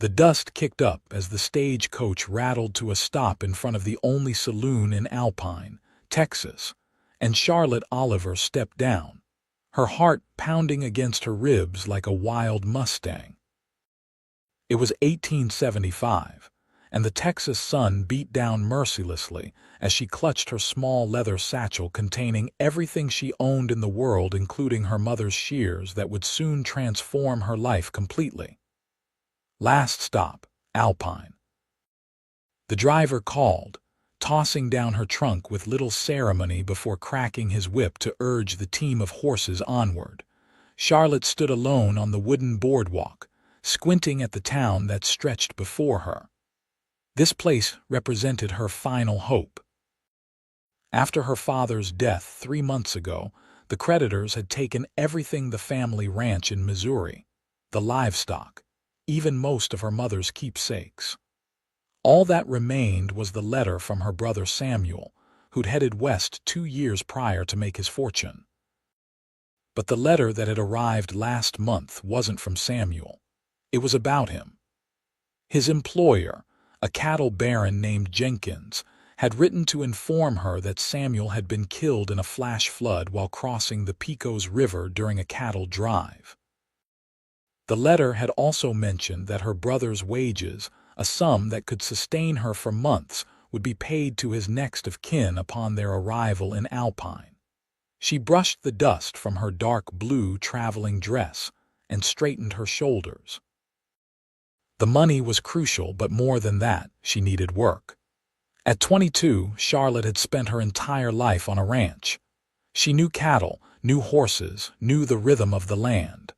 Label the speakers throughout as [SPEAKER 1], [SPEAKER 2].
[SPEAKER 1] The dust kicked up as the stagecoach rattled to a stop in front of the only saloon in Alpine, Texas, and Charlotte Oliver stepped down, her heart pounding against her ribs like a wild Mustang. It was 1875, and the Texas sun beat down mercilessly as she clutched her small leather satchel containing everything she owned in the world, including her mother's shears that would soon transform her life completely. Last stop, Alpine. The driver called, tossing down her trunk with little ceremony before cracking his whip to urge the team of horses onward. Charlotte stood alone on the wooden boardwalk, squinting at the town that stretched before her. This place represented her final hope. After her father's death 3 months ago, the creditors had taken everything: the family ranch in Missouri, the livestock, even most of her mother's keepsakes. All that remained was the letter from her brother Samuel, who'd headed west 2 years prior to make his fortune. But the letter that had arrived last month wasn't from Samuel. It was about him. His employer, a cattle baron named Jenkins, had written to inform her that Samuel had been killed in a flash flood while crossing the Pecos River during a cattle drive. The letter had also mentioned that her brother's wages, a sum that could sustain her for months, would be paid to his next of kin upon their arrival in Alpine. She brushed the dust from her dark blue traveling dress and straightened her shoulders. The money was crucial, but more than that, she needed work. At 22, Charlotte had spent her entire life on a ranch. She knew cattle, knew horses, knew the rhythm of the land.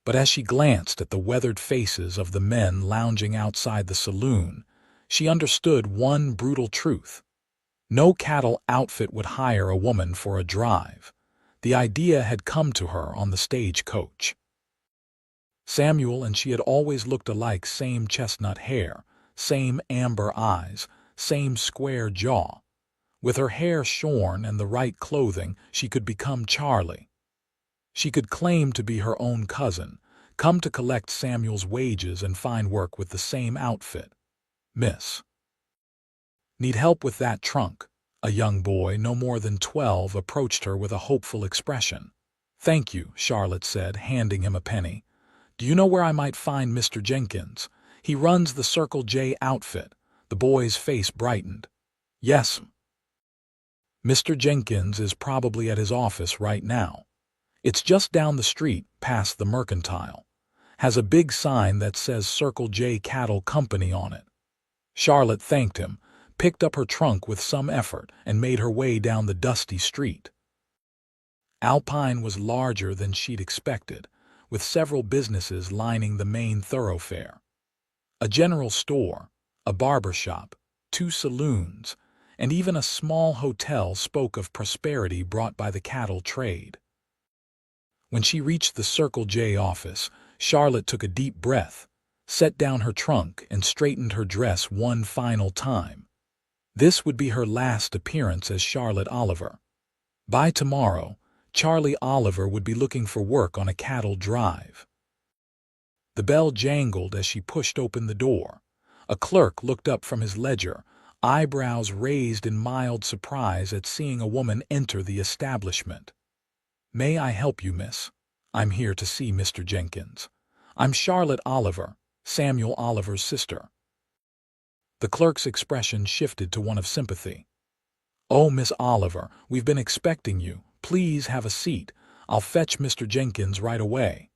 [SPEAKER 1] But as she glanced at the weathered faces of the men lounging outside the saloon, she understood one brutal truth. No cattle outfit would hire a woman for a drive. The idea had come to her on the stagecoach. Samuel and she had always looked alike: same chestnut hair, same amber eyes, same square jaw. With her hair shorn and the right clothing, she could become Charlie. She could claim to be her own cousin, come to collect Samuel's wages and find work with the same outfit. "Miss, need help with that trunk?" A young boy, no more than 12, approached her with a hopeful expression. "Thank you," Charlotte said, handing him a penny. "Do you know where I might find Mr. Jenkins? He runs the Circle J outfit." The boy's face brightened. "Yes, Mr. Jenkins is probably at his office right now. It's just down the street, past the Mercantile. Has a big sign that says Circle J Cattle Company on it." Charlotte thanked him, picked up her trunk with some effort, and made her way down the dusty street. Alpine was larger than she'd expected, with several businesses lining the main thoroughfare. A general store, a barber shop, 2 saloons, and even a small hotel spoke of prosperity brought by the cattle trade. When she reached the Circle J office, Charlotte took a deep breath, set down her trunk, and straightened her dress one final time. This would be her last appearance as Charlotte Oliver. By tomorrow, Charlie Oliver would be looking for work on a cattle drive. The bell jangled as she pushed open the door. A clerk looked up from his ledger, eyebrows raised in mild surprise at seeing a woman enter the establishment. "May I help you, miss? I'm here to see Mr. Jenkins. I'm Charlotte Oliver, Samuel Oliver's sister." The clerk's expression shifted to one of sympathy. "Oh, Miss Oliver, we've been expecting you. Please have a seat. I'll fetch Mr. Jenkins right away."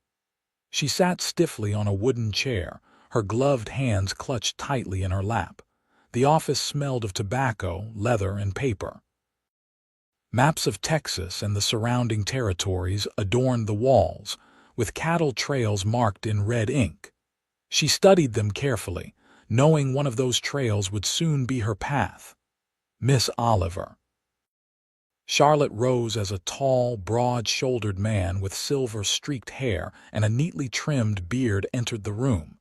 [SPEAKER 1] She sat stiffly on a wooden chair, her gloved hands clutched tightly in her lap. The office smelled of tobacco, leather, and paper. Maps of Texas and the surrounding territories adorned the walls, with cattle trails marked in red ink. She studied them carefully, knowing one of those trails would soon be her path. "Miss Oliver." Charlotte rose as a tall, broad-shouldered man with silver-streaked hair and a neatly trimmed beard entered the room.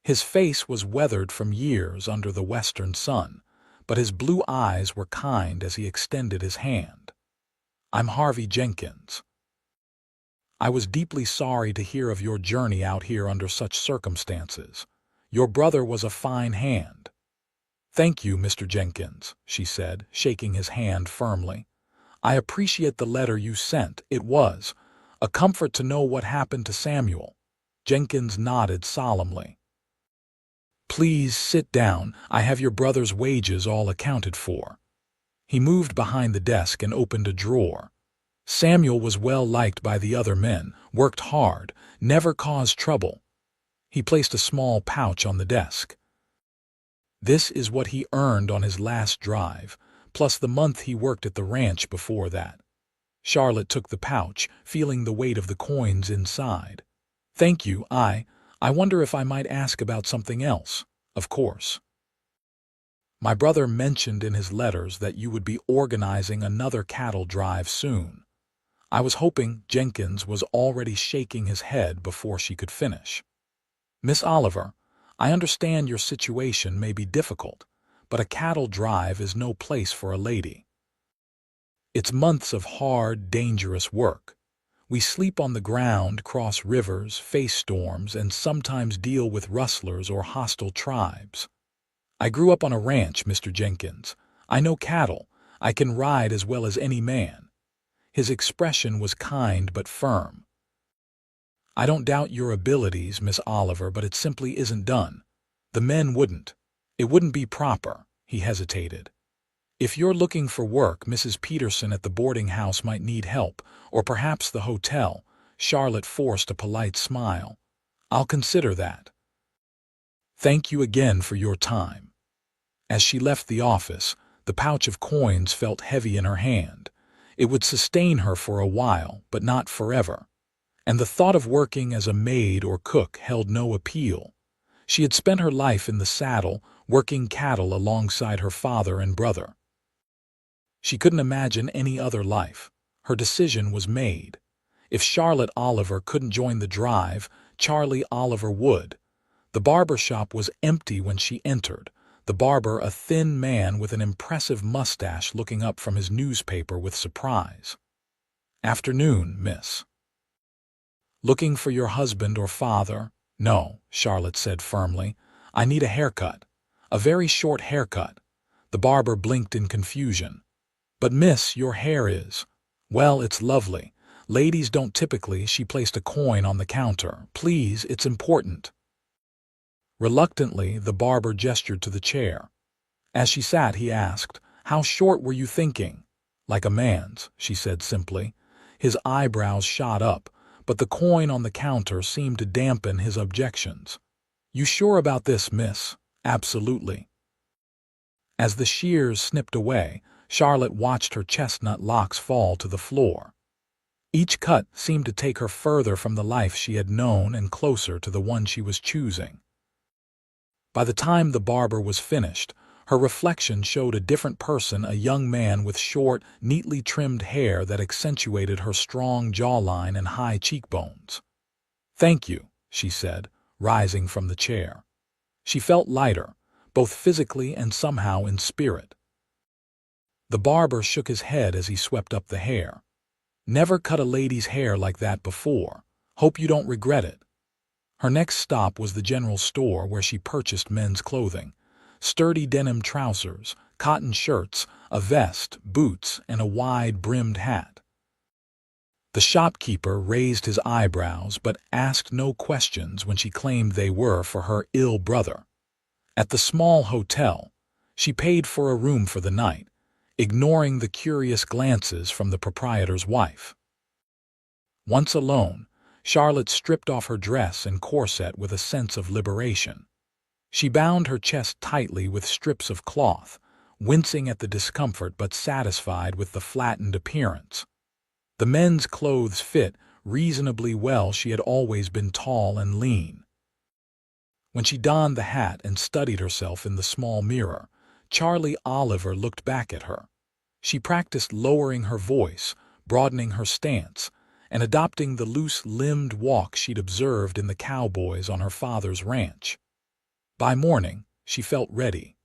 [SPEAKER 1] His face was weathered from years under the western sun, but his blue eyes were kind as he extended his hand. "I'm Harvey Jenkins." I was deeply sorry to hear of your journey out here under such circumstances. Your brother was a fine hand." "Thank you, Mr. Jenkins," she said, shaking his hand firmly. "I appreciate the letter you sent. It was a comfort to know what happened to Samuel." Jenkins nodded solemnly. "Please sit down. I have your brother's wages all accounted for." He moved behind the desk and opened a drawer. Samuel was well liked by the other men, worked hard, never caused trouble. He placed a small pouch on the desk. "This is what he earned on his last drive, plus the month he worked at the ranch before that." Charlotte took the pouch, feeling the weight of the coins inside. "Thank you. I wonder if I might ask about something else." "Of course." "My brother mentioned in his letters that you would be organizing another cattle drive soon. I was hoping—" Jenkins was already shaking his head before she could finish. "Miss Oliver, I understand your situation may be difficult, but a cattle drive is no place for a lady. It's months of hard, dangerous work. We sleep on the ground, cross rivers, face storms, and sometimes deal with rustlers or hostile tribes. I grew up on a ranch, Mr. Jenkins. I know cattle. I can ride as well as any man." His expression was kind but firm. "I don't doubt your abilities, Miss Oliver, but it simply isn't done. The men wouldn't. It wouldn't be proper." He hesitated. "If you're looking for work, Mrs. Peterson at the boarding house might need help, or perhaps the hotel." Charlotte forced a polite smile. "I'll consider that. Thank you again for your time." As she left the office, the pouch of coins felt heavy in her hand. It would sustain her for a while, but not forever. And the thought of working as a maid or cook held no appeal. She had spent her life in the saddle, working cattle alongside her father and brother. She couldn't imagine any other life. Her decision was made. If Charlotte Oliver couldn't join the drive, Charlie Oliver would. The barber shop was empty when she entered, the barber a thin man with an impressive mustache looking up from his newspaper with surprise. "Afternoon, miss." "Looking for your husband or father?" "No," Charlotte said firmly. "I need a haircut. A very short haircut." The barber blinked in confusion. "But miss, your hair is—" "Well, it's lovely. Ladies don't typically—" She placed a coin on the counter. "Please, it's important." Reluctantly, the barber gestured to the chair. As she sat, he asked, "How short were you thinking?" "Like a man's," she said simply. His eyebrows shot up, but the coin on the counter seemed to dampen his objections. "You sure about this, miss?" "Absolutely." As the shears snipped away, Charlotte watched her chestnut locks fall to the floor. Each cut seemed to take her further from the life she had known and closer to the one she was choosing. By the time the barber was finished, her reflection showed a different person, a young man with short, neatly trimmed hair that accentuated her strong jawline and high cheekbones. "Thank you," she said, rising from the chair. She felt lighter, both physically and somehow in spirit. The barber shook his head as he swept up the hair. "Never cut a lady's hair like that before. Hope you don't regret it." Her next stop was the general store where she purchased men's clothing. Sturdy denim trousers, cotton shirts, a vest, boots, and a wide-brimmed hat. The shopkeeper raised his eyebrows but asked no questions when she claimed they were for her ill brother. At the small hotel, she paid for a room for the night, ignoring the curious glances from the proprietor's wife. Once alone, Charlotte stripped off her dress and corset with a sense of liberation. She bound her chest tightly with strips of cloth, wincing at the discomfort but satisfied with the flattened appearance. The men's clothes fit reasonably well. She had always been tall and lean. When she donned the hat and studied herself in the small mirror, Charlie Oliver looked back at her. She practiced lowering her voice, broadening her stance, and adopting the loose-limbed walk she'd observed in the cowboys on her father's ranch. By morning, she felt ready.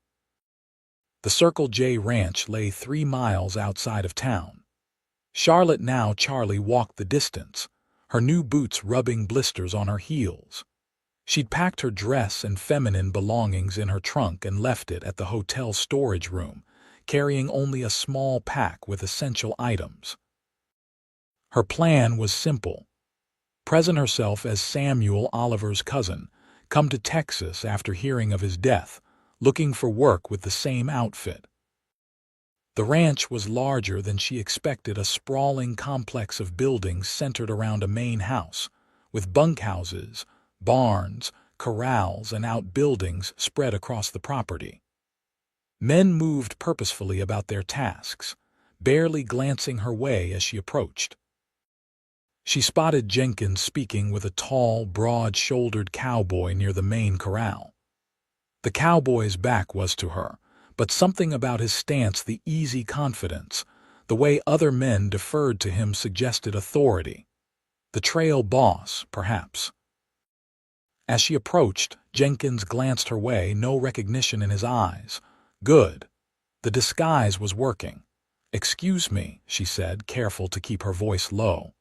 [SPEAKER 1] The Circle J Ranch lay 3 miles outside of town. Charlie walked the distance, her new boots rubbing blisters on her heels. She'd packed her dress and feminine belongings in her trunk and left it at the hotel's storage room, carrying only a small pack with essential items. Her plan was simple. Present herself as Samuel Oliver's cousin, come to Texas after hearing of his death, looking for work with the same outfit. The ranch was larger than she expected, a sprawling complex of buildings centered around a main house, with bunkhouses, barns, corrals, and outbuildings spread across the property. Men moved purposefully about their tasks, barely glancing her way as she approached. She spotted Jenkins speaking with a tall, broad-shouldered cowboy near the main corral. The cowboy's back was to her, but something about his stance, the easy confidence, the way other men deferred to him, suggested authority. The trail boss, perhaps. As she approached, Jenkins glanced her way, no recognition in his eyes. Good. The disguise was working. "Excuse me," she said, careful to keep her voice low.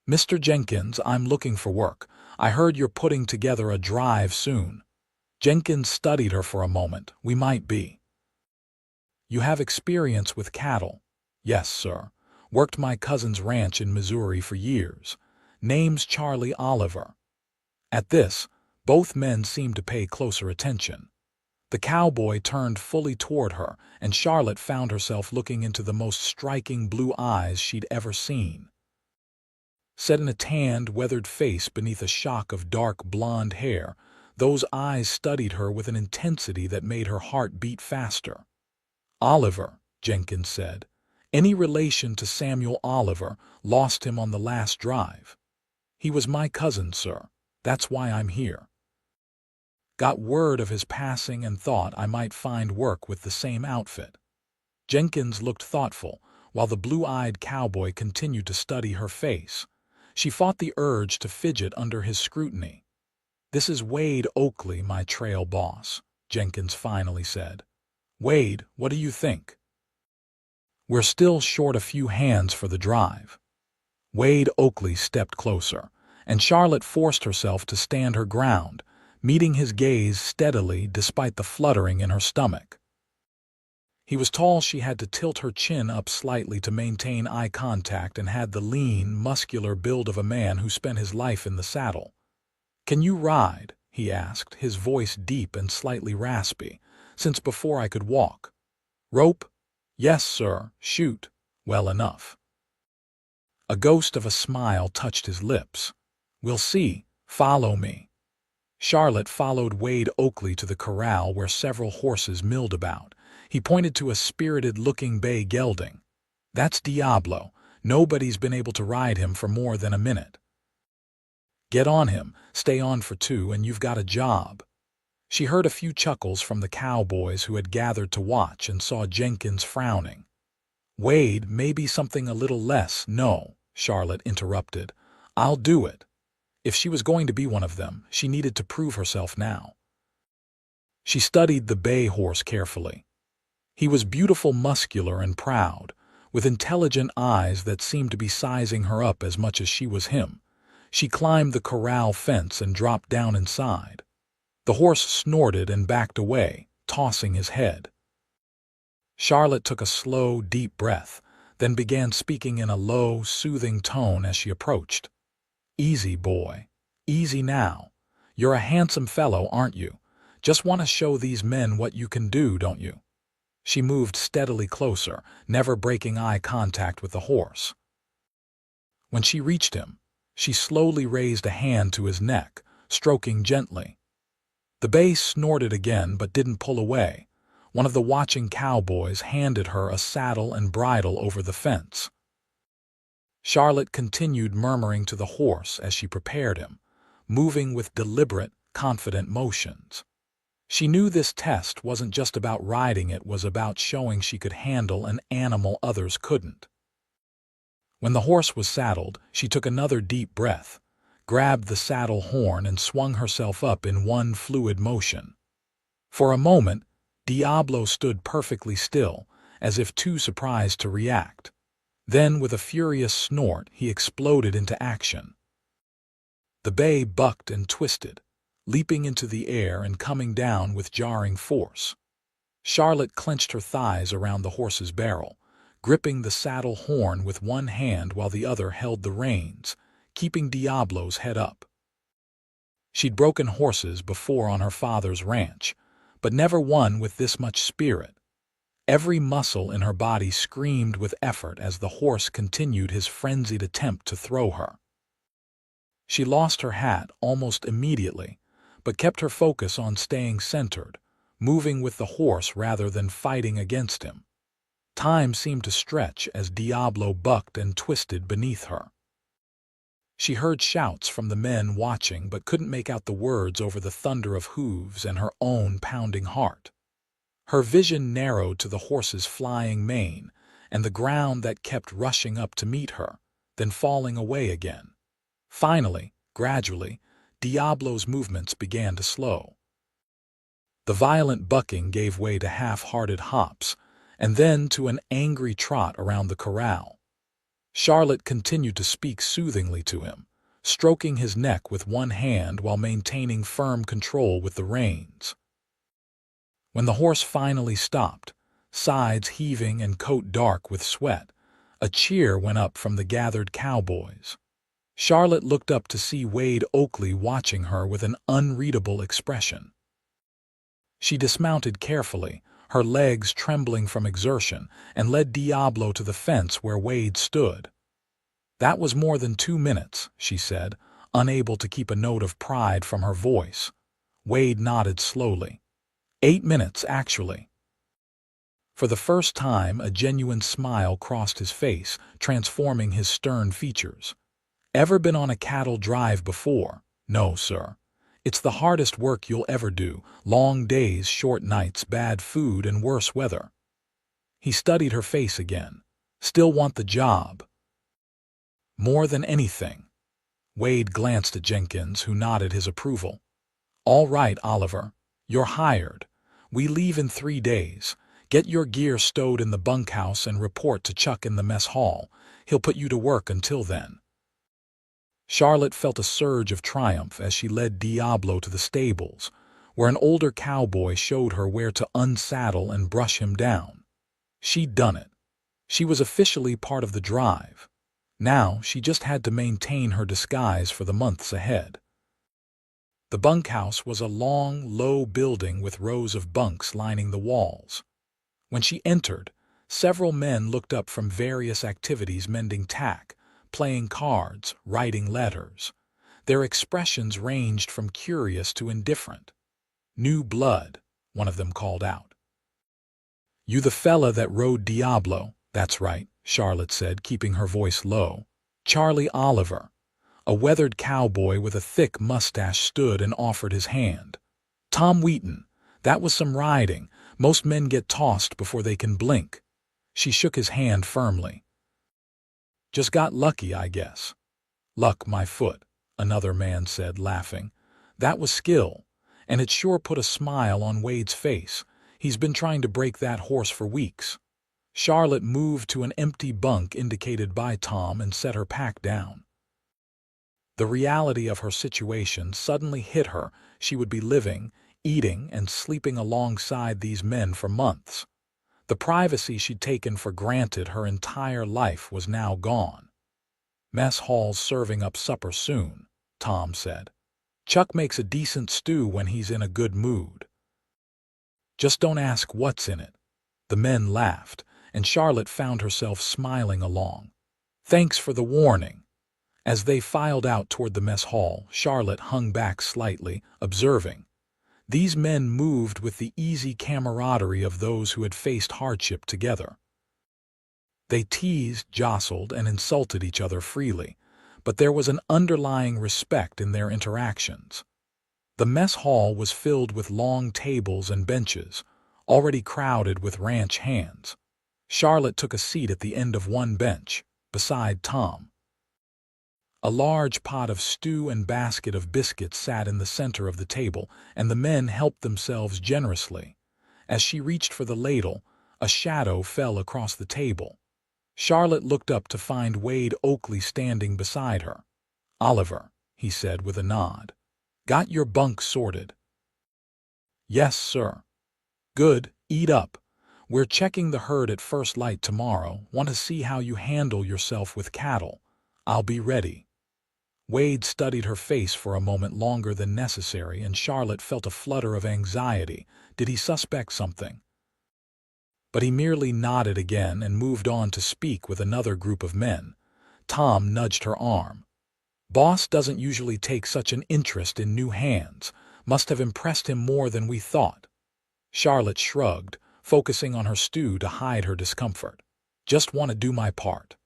[SPEAKER 1] "Mr. Jenkins, I'm looking for work. I heard you're putting together a drive soon." Jenkins studied her for a moment. "We might be." "You have experience with cattle?" "Yes, sir. Worked my cousin's ranch in Missouri for years. Name's Charlie Oliver." At this, both men seemed to pay closer attention. The cowboy turned fully toward her, and Charlotte found herself looking into the most striking blue eyes she'd ever seen. Set in a tanned, weathered face beneath a shock of dark blonde hair, those eyes studied her with an intensity that made her heart beat faster. "Oliver," Jenkins said. "Any relation to Samuel Oliver? Lost him on the last drive." "He was my cousin, sir. That's why I'm here. Got word of his passing and thought I might find work with the same outfit." Jenkins looked thoughtful, while the blue-eyed cowboy continued to study her face. She fought the urge to fidget under his scrutiny. "This is Wade Oakley, my trail boss," Jenkins finally said. "Wade, what do you think?" "We're still short a few hands for the drive." Wade Oakley stepped closer, and Charlotte forced herself to stand her ground, meeting his gaze steadily despite the fluttering in her stomach. He was tall. She had to tilt her chin up slightly to maintain eye contact, and had the lean, muscular build of a man who spent his life in the saddle. "Can you ride?" he asked, his voice deep and slightly raspy. "Since before I could walk." "Rope?" "Yes, sir. Shoot." "Well enough." A ghost of a smile touched his lips. "We'll see. Follow me." Charlotte followed Wade Oakley to the corral where several horses milled about. He pointed to a spirited-looking bay gelding. "That's Diablo. Nobody's been able to ride him for more than a minute. Get on him, stay on for 2, and you've got a job." She heard a few chuckles from the cowboys who had gathered to watch and saw Jenkins frowning. "Wade, maybe something a little less." "No," Charlotte interrupted. "I'll do it." If she was going to be one of them, she needed to prove herself now. She studied the bay horse carefully. He was beautiful, muscular, and proud, with intelligent eyes that seemed to be sizing her up as much as she was him. She climbed the corral fence and dropped down inside. The horse snorted and backed away, tossing his head. Charlotte took a slow, deep breath, then began speaking in a low, soothing tone as she approached. "Easy, boy. Easy now. You're a handsome fellow, aren't you? Just want to show these men what you can do, don't you?" She moved steadily closer, never breaking eye contact with the horse. When she reached him, she slowly raised a hand to his neck, stroking gently. The bay snorted again but didn't pull away. One of the watching cowboys handed her a saddle and bridle over the fence. Charlotte continued murmuring to the horse as she prepared him, moving with deliberate, confident motions. She knew this test wasn't just about riding, it was about showing she could handle an animal others couldn't. When the horse was saddled, she took another deep breath, grabbed the saddle horn, and swung herself up in one fluid motion. For a moment, Diablo stood perfectly still, as if too surprised to react. Then, with a furious snort, he exploded into action. The bay bucked and twisted, leaping into the air and coming down with jarring force. Charlotte clenched her thighs around the horse's barrel, gripping the saddle horn with one hand while the other held the reins, keeping Diablo's head up. She'd broken horses before on her father's ranch, but never one with this much spirit. Every muscle in her body screamed with effort as the horse continued his frenzied attempt to throw her. She lost her hat almost immediately, but kept her focus on staying centered, moving with the horse rather than fighting against him. Time seemed to stretch as Diablo bucked and twisted beneath her. She heard shouts from the men watching but couldn't make out the words over the thunder of hooves and her own pounding heart. Her vision narrowed to the horse's flying mane and the ground that kept rushing up to meet her, then falling away again. Finally, gradually, Diablo's movements began to slow. The violent bucking gave way to half-hearted hops, and then to an angry trot around the corral. Charlotte continued to speak soothingly to him, stroking his neck with one hand while maintaining firm control with the reins. When the horse finally stopped, sides heaving and coat dark with sweat, a cheer went up from the gathered cowboys. Charlotte looked up to see Wade Oakley watching her with an unreadable expression. She dismounted carefully, her legs trembling from exertion, and led Diablo to the fence where Wade stood. "That was more than 2 minutes," she said, unable to keep a note of pride from her voice. Wade nodded slowly. 8 minutes, actually." For the first time, a genuine smile crossed his face, transforming his stern features. "Ever been on a cattle drive before?" "No, sir. It's the hardest work you'll ever do. Long days, short nights, bad food, and worse weather." He studied her face again. "Still want the job?" "More than anything." Wade glanced at Jenkins, who nodded his approval. "All right, Oliver. You're hired. We leave in 3 days. Get your gear stowed in the bunkhouse and report to Chuck in the mess hall. He'll put you to work until then." Charlotte felt a surge of triumph as she led Diablo to the stables, where an older cowboy showed her where to unsaddle and brush him down. She'd done it. She was officially part of the drive. Now she just had to maintain her disguise for the months ahead. The bunkhouse was a long, low building with rows of bunks lining the walls. When she entered, several men looked up from various activities, mending tack, playing cards, writing letters. Their expressions ranged from curious to indifferent. "New blood," one of them called out. "You the fella that rode Diablo?" "That's right," Charlotte said, keeping her voice low. "Charlie Oliver." A weathered cowboy with a thick mustache stood and offered his hand. "Tom Wheaton. That was some riding. Most men get tossed before they can blink." She shook his hand firmly. "Just got lucky, I guess." "Luck, my foot," another man said, laughing. "That was skill, and it sure put a smile on Wade's face. He's been trying to break that horse for weeks." Charlotte moved to an empty bunk indicated by Tom and set her pack down. The reality of her situation suddenly hit her. She would be living, eating, and sleeping alongside these men for months. The privacy she'd taken for granted her entire life was now gone. "Mess hall's serving up supper soon," Tom said. "Chuck makes a decent stew when he's in a good mood." "Just don't ask what's in it." The men laughed, and Charlotte found herself smiling along. "Thanks for the warning." As they filed out toward the mess hall, Charlotte hung back slightly, observing. These men moved with the easy camaraderie of those who had faced hardship together. They teased, jostled, and insulted each other freely, but there was an underlying respect in their interactions. The mess hall was filled with long tables and benches, already crowded with ranch hands. Charlotte took a seat at the end of one bench, beside Tom. A large pot of stew and basket of biscuits sat in the center of the table, and the men helped themselves generously. As she reached for the ladle, a shadow fell across the table. Charlotte looked up to find Wade Oakley standing beside her. "Oliver," he said with a nod. Got your bunk sorted? Yes, sir. Good, eat up. We're checking the herd at first light tomorrow. Want to see how you handle yourself with cattle. I'll be ready. Wade studied her face for a moment longer than necessary, and Charlotte felt a flutter of anxiety. Did he suspect something? But he merely nodded again and moved on to speak with another group of men. Tom nudged her arm. Boss doesn't usually take such an interest in new hands. Must have impressed him more than we thought. Charlotte shrugged, focusing on her stew to hide her discomfort. Just want to do my part.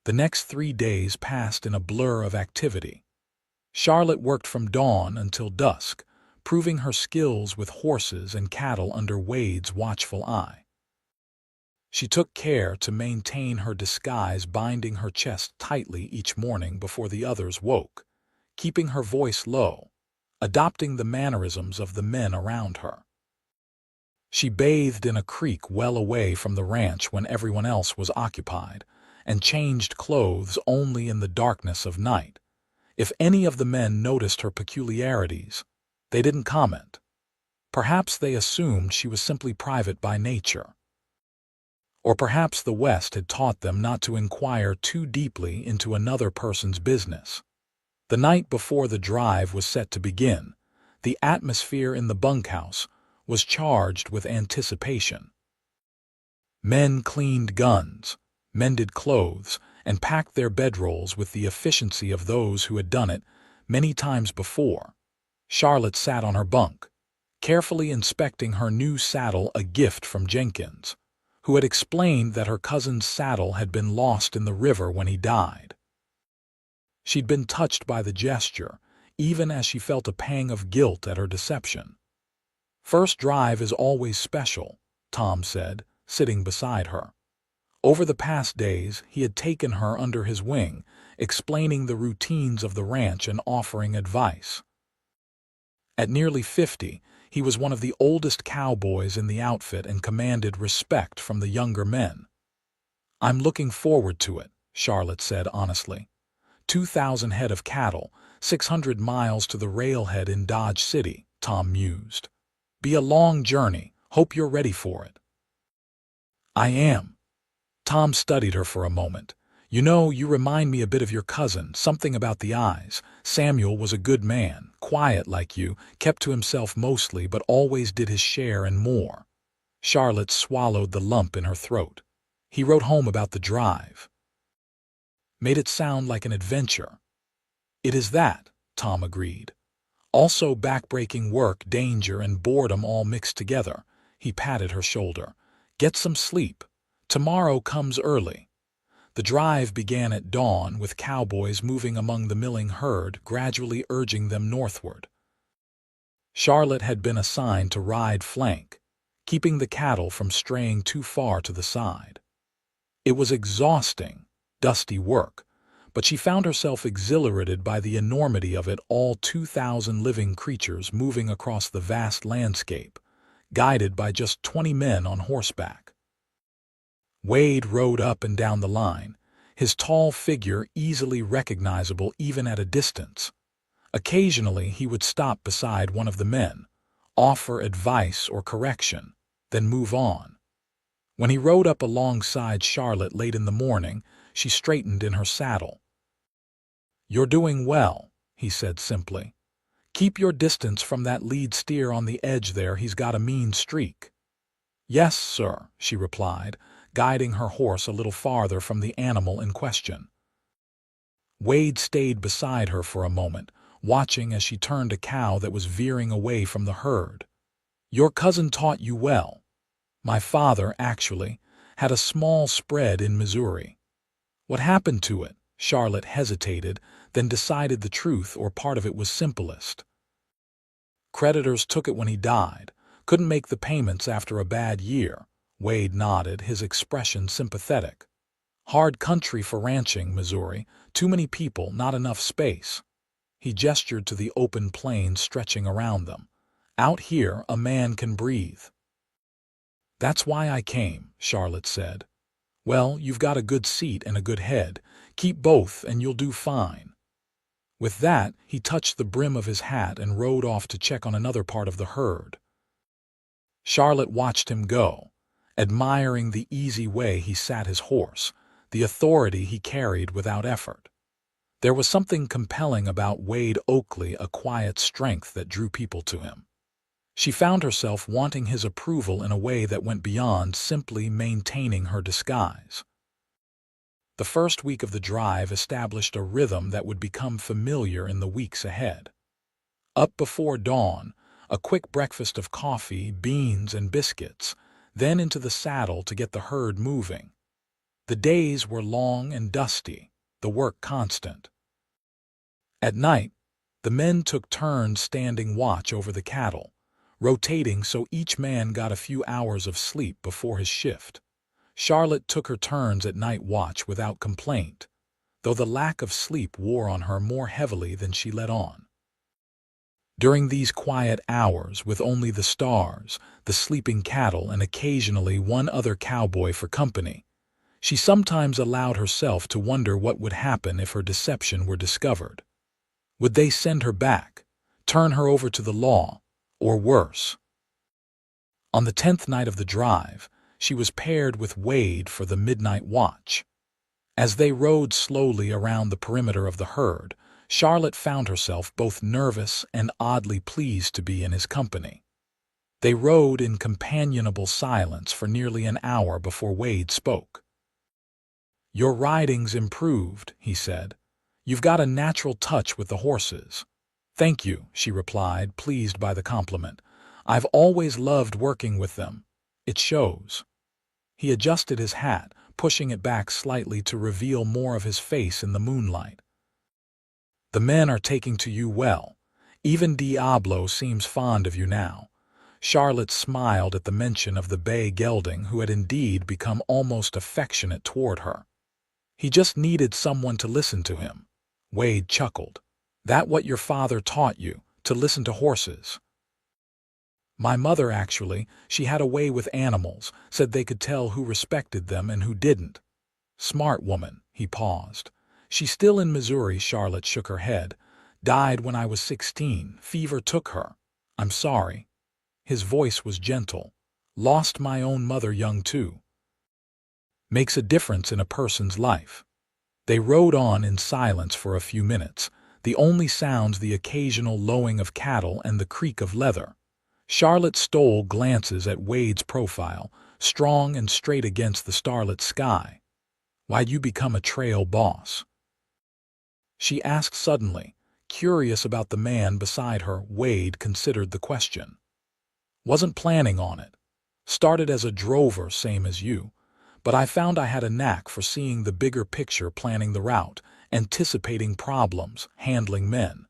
[SPEAKER 1] The next 3 days passed in a blur of activity. Charlotte worked from dawn until dusk, proving her skills with horses and cattle under Wade's watchful eye. She took care to maintain her disguise, binding her chest tightly each morning before the others woke, keeping her voice low, adopting the mannerisms of the men around her. She bathed in a creek well away from the ranch when everyone else was occupied, and changed clothes only in the darkness of night. If any of the men noticed her peculiarities, they didn't comment. Perhaps they assumed she was simply private by nature. Or perhaps the West had taught them not to inquire too deeply into another person's business. The night before the drive was set to begin, the atmosphere in the bunkhouse was charged with anticipation. Men cleaned guns, mended clothes, and packed their bedrolls with the efficiency of those who had done it many times before. Charlotte sat on her bunk, carefully inspecting her new saddle, a gift from Jenkins, who had explained that her cousin's saddle had been lost in the river when he died. She'd been touched by the gesture, even as she felt a pang of guilt at her deception. First drive is always special, Tom said, sitting beside her. Over the past days, he had taken her under his wing, explaining the routines of the ranch and offering advice. At nearly 50, he was one of the oldest cowboys in the outfit and commanded respect from the younger men. I'm looking forward to it, Charlotte said honestly. 2,000 head of cattle, 600 miles to the railhead in Dodge City, Tom mused. Be a long journey. Hope you're ready for it. I am. Tom studied her for a moment. You know, you remind me a bit of your cousin, something about the eyes. Samuel was a good man, quiet like you, kept to himself mostly, but always did his share and more. Charlotte swallowed the lump in her throat. He wrote home about the drive. Made it sound like an adventure. It is that, Tom agreed. Also backbreaking work, danger, and boredom all mixed together. He patted her shoulder. Get some sleep. Tomorrow comes early. The drive began at dawn, with cowboys moving among the milling herd, gradually urging them northward. Charlotte had been assigned to ride flank, keeping the cattle from straying too far to the side. It was exhausting, dusty work, but she found herself exhilarated by the enormity of it all, 2,000 living creatures moving across the vast landscape, guided by just 20 men on horseback. Wade rode up and down the line, his tall figure easily recognizable even at a distance. Occasionally he would stop beside one of the men, offer advice or correction, then move on. When he rode up alongside Charlotte late in the morning, she straightened in her saddle. You're doing well, he said simply. Keep your distance from that lead steer on the edge there, he's got a mean streak. Yes, sir, she replied, guiding her horse a little farther from the animal in question. Wade stayed beside her for a moment, watching as she turned a cow that was veering away from the herd. Your cousin taught you well. My father, actually, had a small spread in Missouri. What happened to it? Charlotte hesitated, then decided the truth or part of it was simplest. Creditors took it when he died. Couldn't make the payments after a bad year. Wade nodded, his expression sympathetic. Hard country for ranching, Missouri. Too many people, not enough space. He gestured to the open plains stretching around them. Out here, a man can breathe. That's why I came, Charlotte said. Well, you've got a good seat and a good head. Keep both and you'll do fine. With that, he touched the brim of his hat and rode off to check on another part of the herd. Charlotte watched him go, admiring the easy way he sat his horse, the authority he carried without effort. There was something compelling about Wade Oakley, a quiet strength that drew people to him. She found herself wanting his approval in a way that went beyond simply maintaining her disguise. The first week of the drive established a rhythm that would become familiar in the weeks ahead. Up before dawn, a quick breakfast of coffee, beans, and biscuits, then into the saddle to get the herd moving. The days were long and dusty, the work constant. At night, the men took turns standing watch over the cattle, rotating so each man got a few hours of sleep before his shift. Charlotte took her turns at night watch without complaint, though the lack of sleep wore on her more heavily than she let on. During these quiet hours, with only the stars, the sleeping cattle, and occasionally one other cowboy for company, she sometimes allowed herself to wonder what would happen if her deception were discovered. Would they send her back, turn her over to the law, or worse? On the 10th night of the drive, she was paired with Wade for the midnight watch. As they rode slowly around the perimeter of the herd, Charlotte found herself both nervous and oddly pleased to be in his company. They rode in companionable silence for nearly an hour before Wade spoke. "Your riding's improved," he said. "You've got a natural touch with the horses." "Thank you," she replied, pleased by the compliment. "I've always loved working with them. It shows." He adjusted his hat, pushing it back slightly to reveal more of his face in the moonlight. "The men are taking to you well. Even Diablo seems fond of you now." Charlotte smiled at the mention of the bay gelding, who had indeed become almost affectionate toward her. "He just needed someone to listen to him." Wade chuckled. "That what your father taught you, to listen to horses?" "My mother, actually. She had a way with animals, said they could tell who respected them and who didn't." "Smart woman." He paused. "She's still in Missouri." Charlotte shook her head. "Died when I was 16. Fever took her. I'm sorry." His voice was gentle. "Lost my own mother young too." Makes a difference in a person's life. They rode on in silence for a few minutes, the only sounds the occasional lowing of cattle and the creak of leather. Charlotte stole glances at Wade's profile, strong and straight against the starlit sky. "Why'd you become a trail boss?" she asked suddenly, curious about the man beside her. Wade considered the question. "Wasn't planning on it. Started as a drover, same as you. But I found I had a knack for seeing the bigger picture, planning the route, anticipating problems, handling men.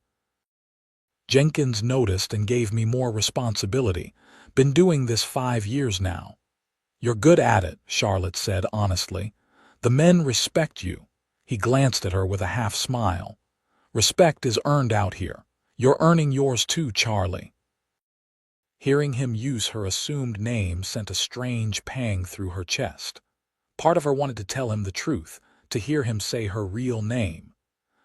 [SPEAKER 1] Jenkins noticed and gave me more responsibility. Been doing this 5 years now." "You're good at it," Charlotte said honestly. "The men respect you." He glanced at her with a half smile. "Respect is earned out here. You're earning yours too, Charlie." Hearing him use her assumed name sent a strange pang through her chest. Part of her wanted to tell him the truth, to hear him say her real name.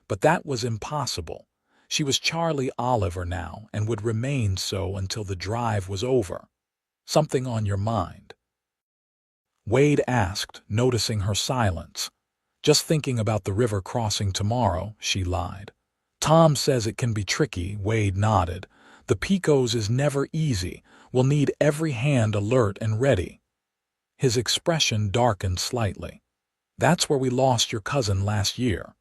[SPEAKER 1] But that was impossible. She was Charlie Oliver now, and would remain so until the drive was over. "Something on your mind?" Wade asked, noticing her silence. "Just thinking about the river crossing tomorrow," she lied. "Tom says it can be tricky." Wade nodded. "The Pecos is never easy. We'll need every hand alert and ready." His expression darkened slightly. "That's where we lost your cousin last year."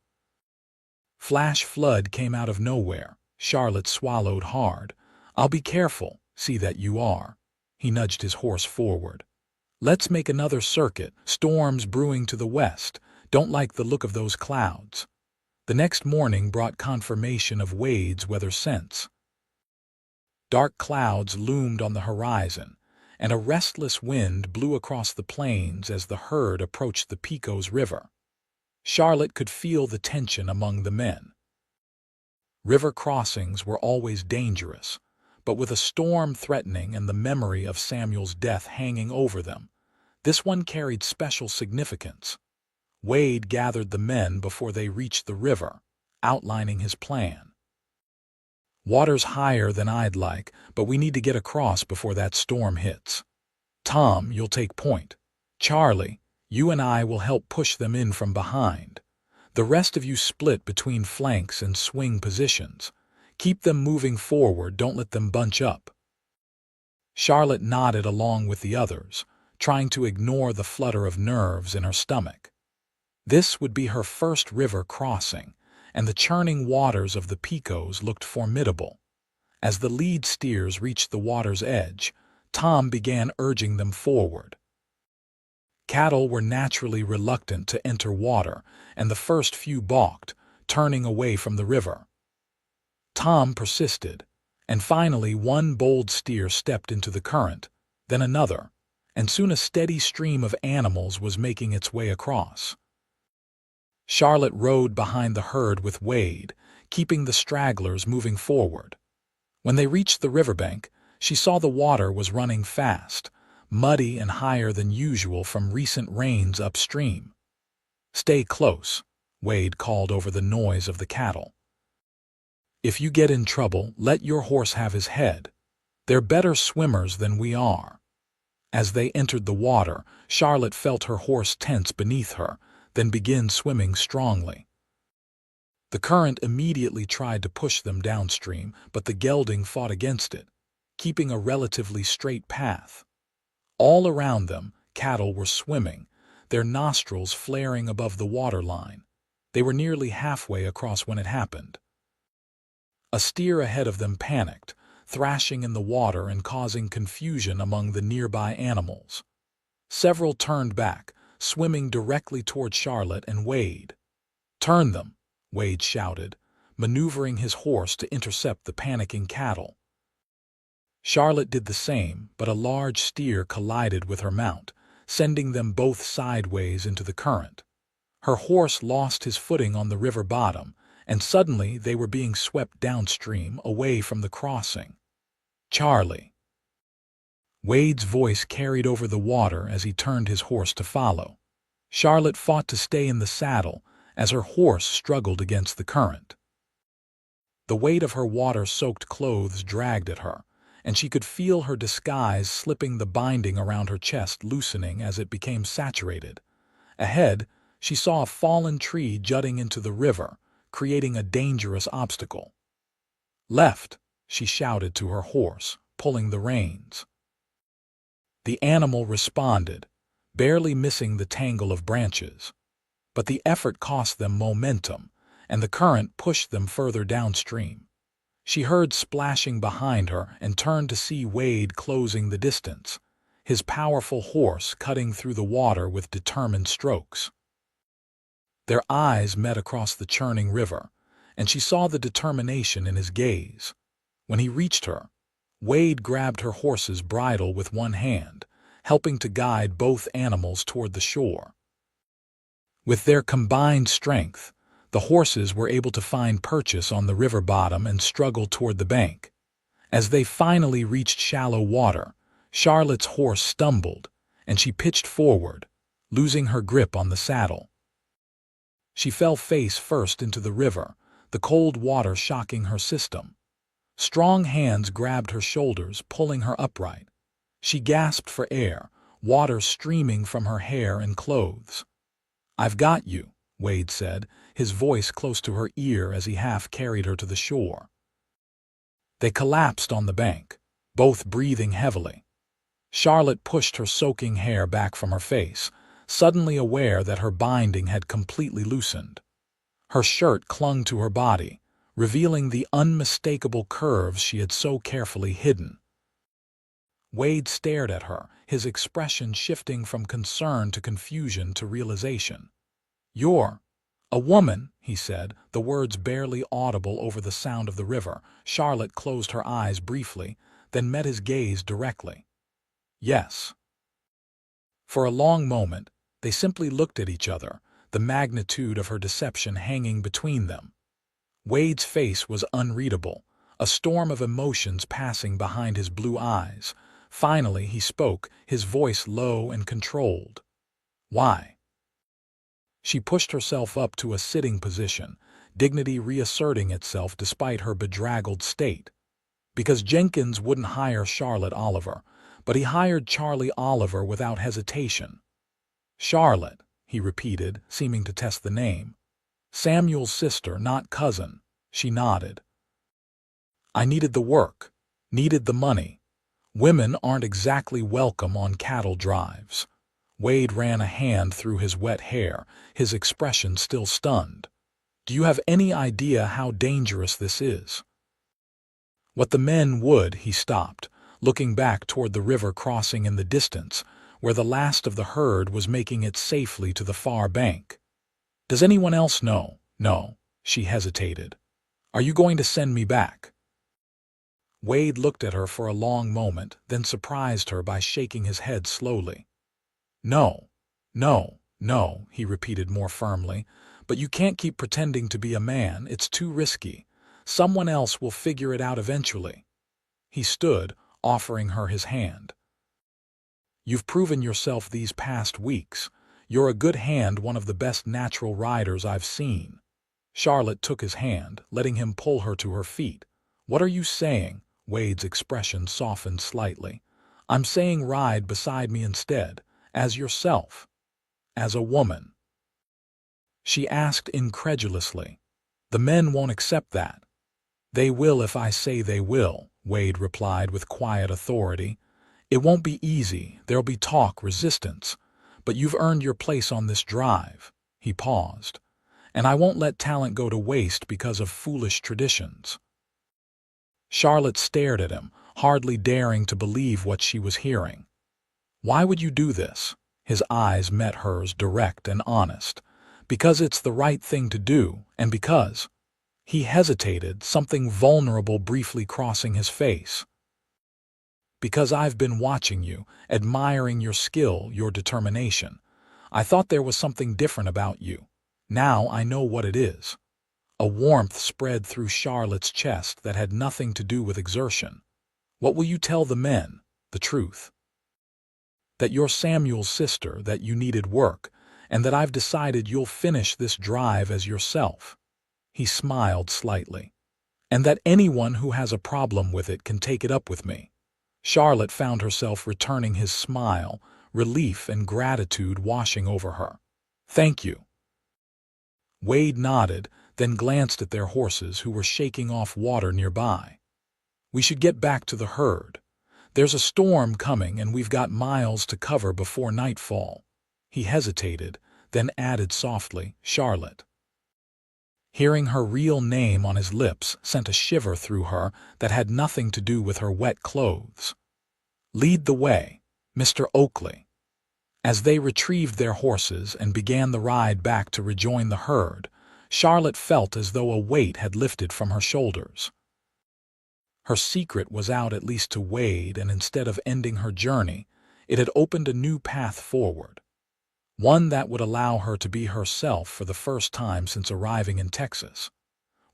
[SPEAKER 1] Flash flood came out of nowhere. Charlotte swallowed hard. "I'll be careful. See that you are." He nudged his horse forward. "Let's make another circuit. Storms brewing to the west. Don't like the look of those clouds." The next morning brought confirmation of Wade's weather sense. Dark clouds loomed on the horizon, and a restless wind blew across the plains as the herd approached the Pecos River. Charlotte could feel the tension among the men. River crossings were always dangerous, but with a storm threatening and the memory of Samuel's death hanging over them, this one carried special significance. Wade gathered the men before they reached the river, outlining his plan. "Water's higher than I'd like, but we need to get across before that storm hits. Tom, you'll take point. Charlie, you and I will help push them in from behind. The rest of you split between flanks and swing positions. Keep them moving forward, don't let them bunch up." Charlotte nodded along with the others, trying to ignore the flutter of nerves in her stomach. This would be her first river crossing, and the churning waters of the Pecos looked formidable. As the lead steers reached the water's edge, Tom began urging them forward. Cattle were naturally reluctant to enter water, and the first few balked, turning away from the river. Tom persisted, and finally one bold steer stepped into the current, then another, and soon a steady stream of animals was making its way across. Charlotte rode behind the herd with Wade, keeping the stragglers moving forward. When they reached the riverbank, she saw the water was running fast, muddy and higher than usual from recent rains upstream. "Stay close," Wade called over the noise of the cattle. "If you get in trouble, let your horse have his head. They're better swimmers than we are." As they entered the water, Charlotte felt her horse tense beneath her, then begin swimming strongly. The current immediately tried to push them downstream, but the gelding fought against it, keeping a relatively straight path. All around them, cattle were swimming, their nostrils flaring above the waterline. They were nearly halfway across when it happened. A steer ahead of them panicked, thrashing in the water and causing confusion among the nearby animals. Several turned back, swimming directly toward Charlotte and Wade. "Turn them," Wade shouted, maneuvering his horse to intercept the panicking cattle. Charlotte did the same, but a large steer collided with her mount, sending them both sideways into the current. Her horse lost his footing on the river bottom, and suddenly they were being swept downstream, away from the crossing. "Charlie!" Wade's voice carried over the water as he turned his horse to follow. Charlotte fought to stay in the saddle as her horse struggled against the current. The weight of her water-soaked clothes dragged at her, and she could feel her disguise slipping, the binding around her chest loosening as it became saturated. Ahead, she saw a fallen tree jutting into the river, creating a dangerous obstacle. "Left!" she shouted to her horse, pulling the reins. The animal responded, barely missing the tangle of branches. But the effort cost them momentum, and the current pushed them further downstream. She heard splashing behind her and turned to see Wade closing the distance, his powerful horse cutting through the water with determined strokes. Their eyes met across the churning river, and she saw the determination in his gaze. When he reached her, Wade grabbed her horse's bridle with one hand, helping to guide both animals toward the shore. With their combined strength, the horses were able to find purchase on the river bottom and struggle toward the bank. As they finally reached shallow water, Charlotte's horse stumbled, and she pitched forward, losing her grip on the saddle. She fell face first into the river, the cold water shocking her system. Strong hands grabbed her shoulders, pulling her upright. She gasped for air, water streaming from her hair and clothes. "I've got you," Wade said, his voice close to her ear as he half carried her to the shore. They collapsed on the bank, both breathing heavily. Charlotte pushed her soaking hair back from her face, suddenly aware that her binding had completely loosened. Her shirt clung to her body, revealing the unmistakable curves she had so carefully hidden. Wade stared at her, his expression shifting from concern to confusion to realization. "You're a woman," he said, the words barely audible over the sound of the river. Charlotte closed her eyes briefly, then met his gaze directly. "Yes." For a long moment, they simply looked at each other, the magnitude of her deception hanging between them. Wade's face was unreadable, a storm of emotions passing behind his blue eyes. Finally, he spoke, his voice low and controlled. "Why?" She pushed herself up to a sitting position, dignity reasserting itself despite her bedraggled state. Because Jenkins wouldn't hire Charlotte Oliver, but he hired Charlie Oliver without hesitation. Charlotte, he repeated, seeming to test the name. Samuel's sister, not cousin. She nodded. I needed the work, needed the money. Women aren't exactly welcome on cattle drives. Wade ran a hand through his wet hair, his expression still stunned. Do you have any idea how dangerous this is? What the men would, he stopped, looking back toward the river crossing in the distance, where the last of the herd was making it safely to the far bank. Does anyone else know? No, she hesitated. Are you going to send me back? Wade looked at her for a long moment, then surprised her by shaking his head slowly. No, no, no, he repeated more firmly, but you can't keep pretending to be a man, it's too risky. Someone else will figure it out eventually. He stood, offering her his hand. You've proven yourself these past weeks. You're a good hand, one of the best natural riders I've seen. Charlotte took his hand, letting him pull her to her feet. What are you saying? Wade's expression softened slightly. I'm saying ride beside me instead, as yourself. As a woman. She asked incredulously. The men won't accept that. They will if I say they will, Wade replied with quiet authority. It won't be easy, there'll be talk, resistance, but you've earned your place on this drive. He paused. And I won't let talent go to waste because of foolish traditions. Charlotte stared at him, hardly daring to believe what she was hearing. Why would you do this? His eyes met hers, direct and honest. Because it's the right thing to do, and because... He hesitated, something vulnerable briefly crossing his face. Because I've been watching you, admiring your skill, your determination. I thought there was something different about you. Now I know what it is. A warmth spread through Charlotte's chest that had nothing to do with exertion. What will you tell the men? The truth. That you're Samuel's sister, that you needed work, and that I've decided you'll finish this drive as yourself. He smiled slightly. And that anyone who has a problem with it can take it up with me. Charlotte found herself returning his smile, relief and gratitude washing over her. Thank you. Wade nodded, then glanced at their horses who were shaking off water nearby. We should get back to the herd. There's a storm coming and we've got miles to cover before nightfall. He hesitated, then added softly, Charlotte. Hearing her real name on his lips sent a shiver through her that had nothing to do with her wet clothes. Lead the way, Mr. Oakley. As they retrieved their horses and began the ride back to rejoin the herd, Charlotte felt as though a weight had lifted from her shoulders. Her secret was out at least to Wade, and instead of ending her journey, it had opened a new path forward. One that would allow her to be herself for the first time since arriving in Texas.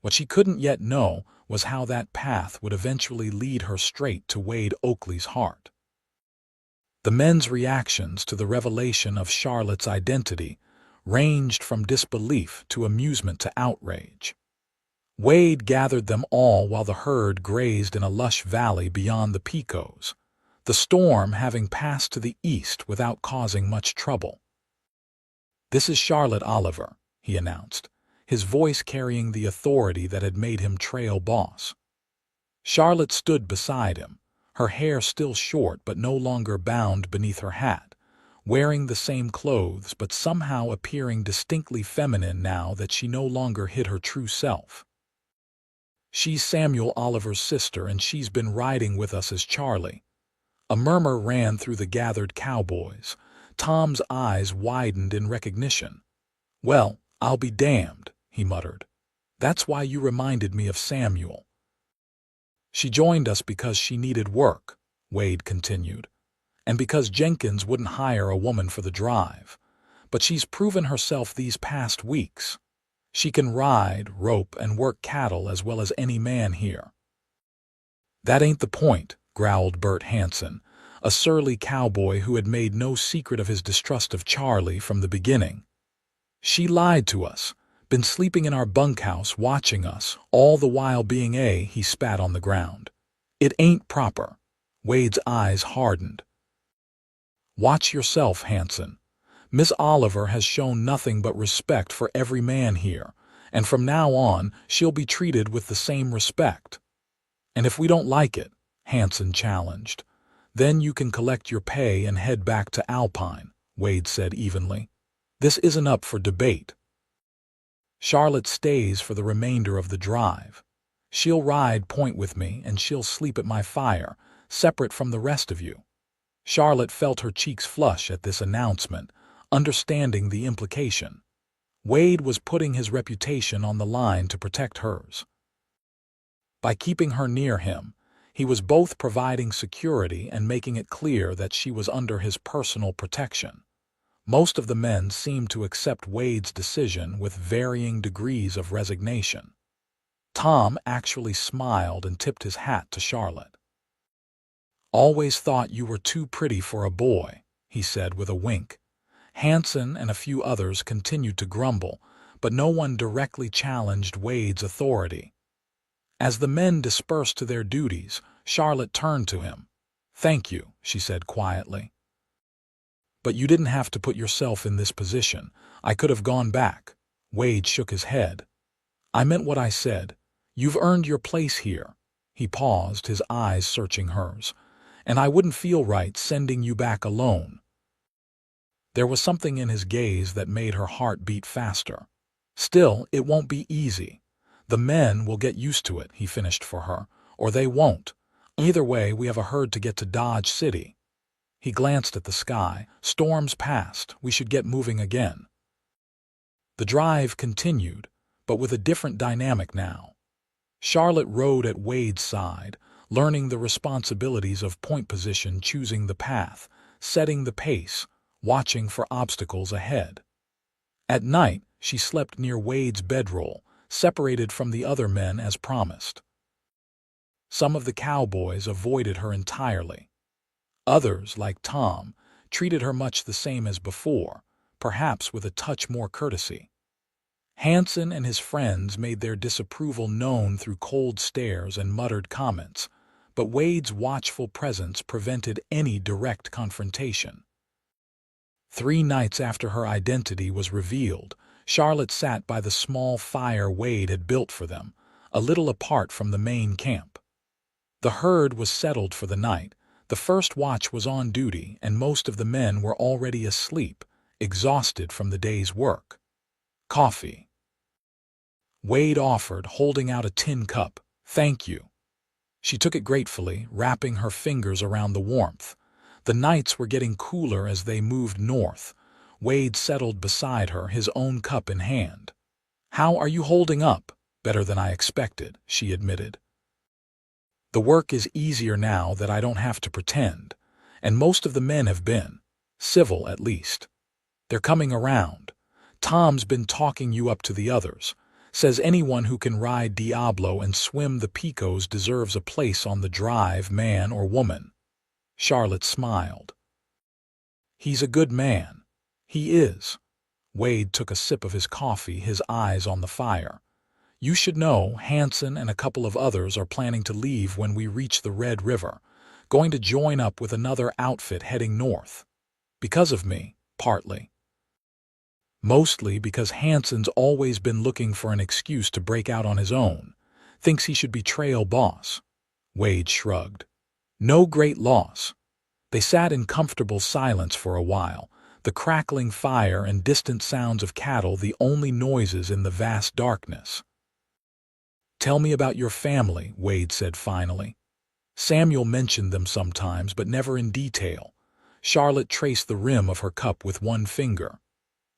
[SPEAKER 1] What she couldn't yet know was how that path would eventually lead her straight to Wade Oakley's heart. The men's reactions to the revelation of Charlotte's identity ranged from disbelief to amusement to outrage. Wade gathered them all while the herd grazed in a lush valley beyond the Pecos, the storm having passed to the east without causing much trouble. This is Charlotte Oliver, he announced, his voice carrying the authority that had made him trail boss. Charlotte stood beside him, her hair still short but no longer bound beneath her hat, wearing the same clothes but somehow appearing distinctly feminine now that she no longer hid her true self. She's Samuel Oliver's sister, and she's been riding with us as Charlie. A murmur ran through the gathered cowboys. Tom's eyes widened in recognition. Well, I'll be damned, he muttered. That's why you reminded me of Samuel. She joined us because she needed work, Wade continued, and because Jenkins wouldn't hire a woman for the drive. But she's proven herself these past weeks. She can ride, rope, and work cattle as well as any man here. That ain't the point, growled Bert Hanson, a surly cowboy who had made no secret of his distrust of Charlie from the beginning. She lied to us, Been sleeping in our bunkhouse watching us, all the while being he spat on the ground. It ain't proper. Wade's eyes hardened. Watch yourself, Hanson. Miss Oliver has shown nothing but respect for every man here, and from now on she'll be treated with the same respect. And if we don't like it, Hanson challenged, then you can collect your pay and head back to Alpine, Wade said evenly. This isn't up for debate. Charlotte stays for the remainder of the drive. She'll ride point with me and she'll sleep at my fire, separate from the rest of you. Charlotte felt her cheeks flush at this announcement, understanding the implication. Wade was putting his reputation on the line to protect hers. By keeping her near him, he was both providing security and making it clear that she was under his personal protection. Most of the men seemed to accept Wade's decision with varying degrees of resignation. Tom actually smiled and tipped his hat to Charlotte. "Always thought you were too pretty for a boy," he said with a wink. Hanson and a few others continued to grumble, but no one directly challenged Wade's authority. As the men dispersed to their duties, Charlotte turned to him. "Thank you," she said quietly. "But you didn't have to put yourself in this position. I could have gone back." Wade shook his head. "I meant what I said. You've earned your place here." He paused, his eyes searching hers. "And I wouldn't feel right sending you back alone." There was something in his gaze that made her heart beat faster. "Still, it won't be easy. The men will get used to it," he finished for her, "or they won't. Either way, we have a herd to get to Dodge City." He glanced at the sky. "Storm's past. We should get moving again." The drive continued, but with a different dynamic now. Charlotte rode at Wade's side, learning the responsibilities of point position, choosing the path, setting the pace, watching for obstacles ahead. At night, she slept near Wade's bedroll, separated from the other men as promised. Some of the cowboys avoided her entirely. Others, like Tom, treated her much the same as before, perhaps with a touch more courtesy. Hanson and his friends made their disapproval known through cold stares and muttered comments, but Wade's watchful presence prevented any direct confrontation. 3 nights after her identity was revealed, Charlotte sat by the small fire Wade had built for them, a little apart from the main camp. The herd was settled for the night. The first watch was on duty, and most of the men were already asleep, exhausted from the day's work. "Coffee," Wade offered, holding out a tin cup. "Thank you." She took it gratefully, wrapping her fingers around the warmth. The nights were getting cooler as they moved north. Wade settled beside her, his own cup in hand. "How are you holding up?" "Better than I expected," she admitted. "The work is easier now that I don't have to pretend, and most of the men have been. Civil, at least. They're coming around. Tom's been talking you up to the others. Says anyone who can ride Diablo and swim the Picos deserves a place on the drive, man or woman." Charlotte smiled. "He's a good man." "He is." Wade took a sip of his coffee, his eyes on the fire. "You should know, Hanson and a couple of others are planning to leave when we reach the Red River, going to join up with another outfit heading north. Because of me, partly. Mostly because Hanson's always been looking for an excuse to break out on his own. Thinks he should be trail boss." Wade shrugged. "No great loss." They sat in comfortable silence for a while, the crackling fire and distant sounds of cattle the only noises in the vast darkness. "Tell me about your family," Wade said finally. Samuel mentioned them sometimes, but never in detail. Charlotte traced the rim of her cup with one finger.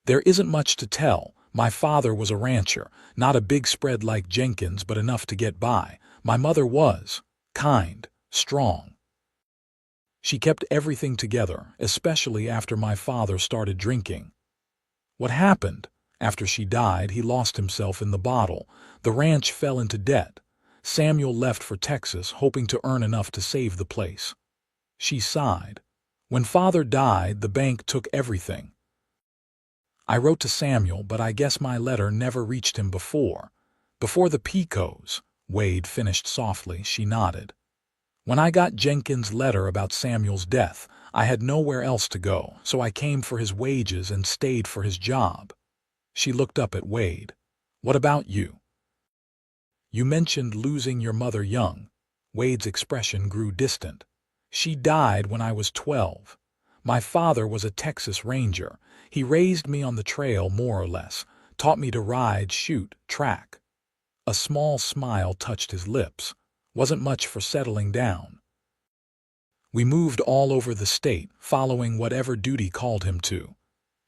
[SPEAKER 1] "There isn't much to tell. My father was a rancher, not a big spread like Jenkins, but enough to get by. My mother was kind, strong. She kept everything together, especially after my father started drinking. What happened? After she died, he lost himself in the bottle. The ranch fell into debt. Samuel left for Texas, hoping to earn enough to save the place." She sighed. "When father died, the bank took everything. I wrote to Samuel, but I guess my letter never reached him before. Before the Picos, Wade finished softly. She nodded. When I got Jenkins' letter about Samuel's death, I had nowhere else to go, so I came for his wages and stayed for his job. She looked up at Wade. What about you? You mentioned losing your mother young. Wade's expression grew distant. She died when I was 12. My father was a Texas Ranger. He raised me on the trail more or less, taught me to ride, shoot, track. A small smile touched his lips. Wasn't much for settling down. We moved all over the state, following whatever duty called him to.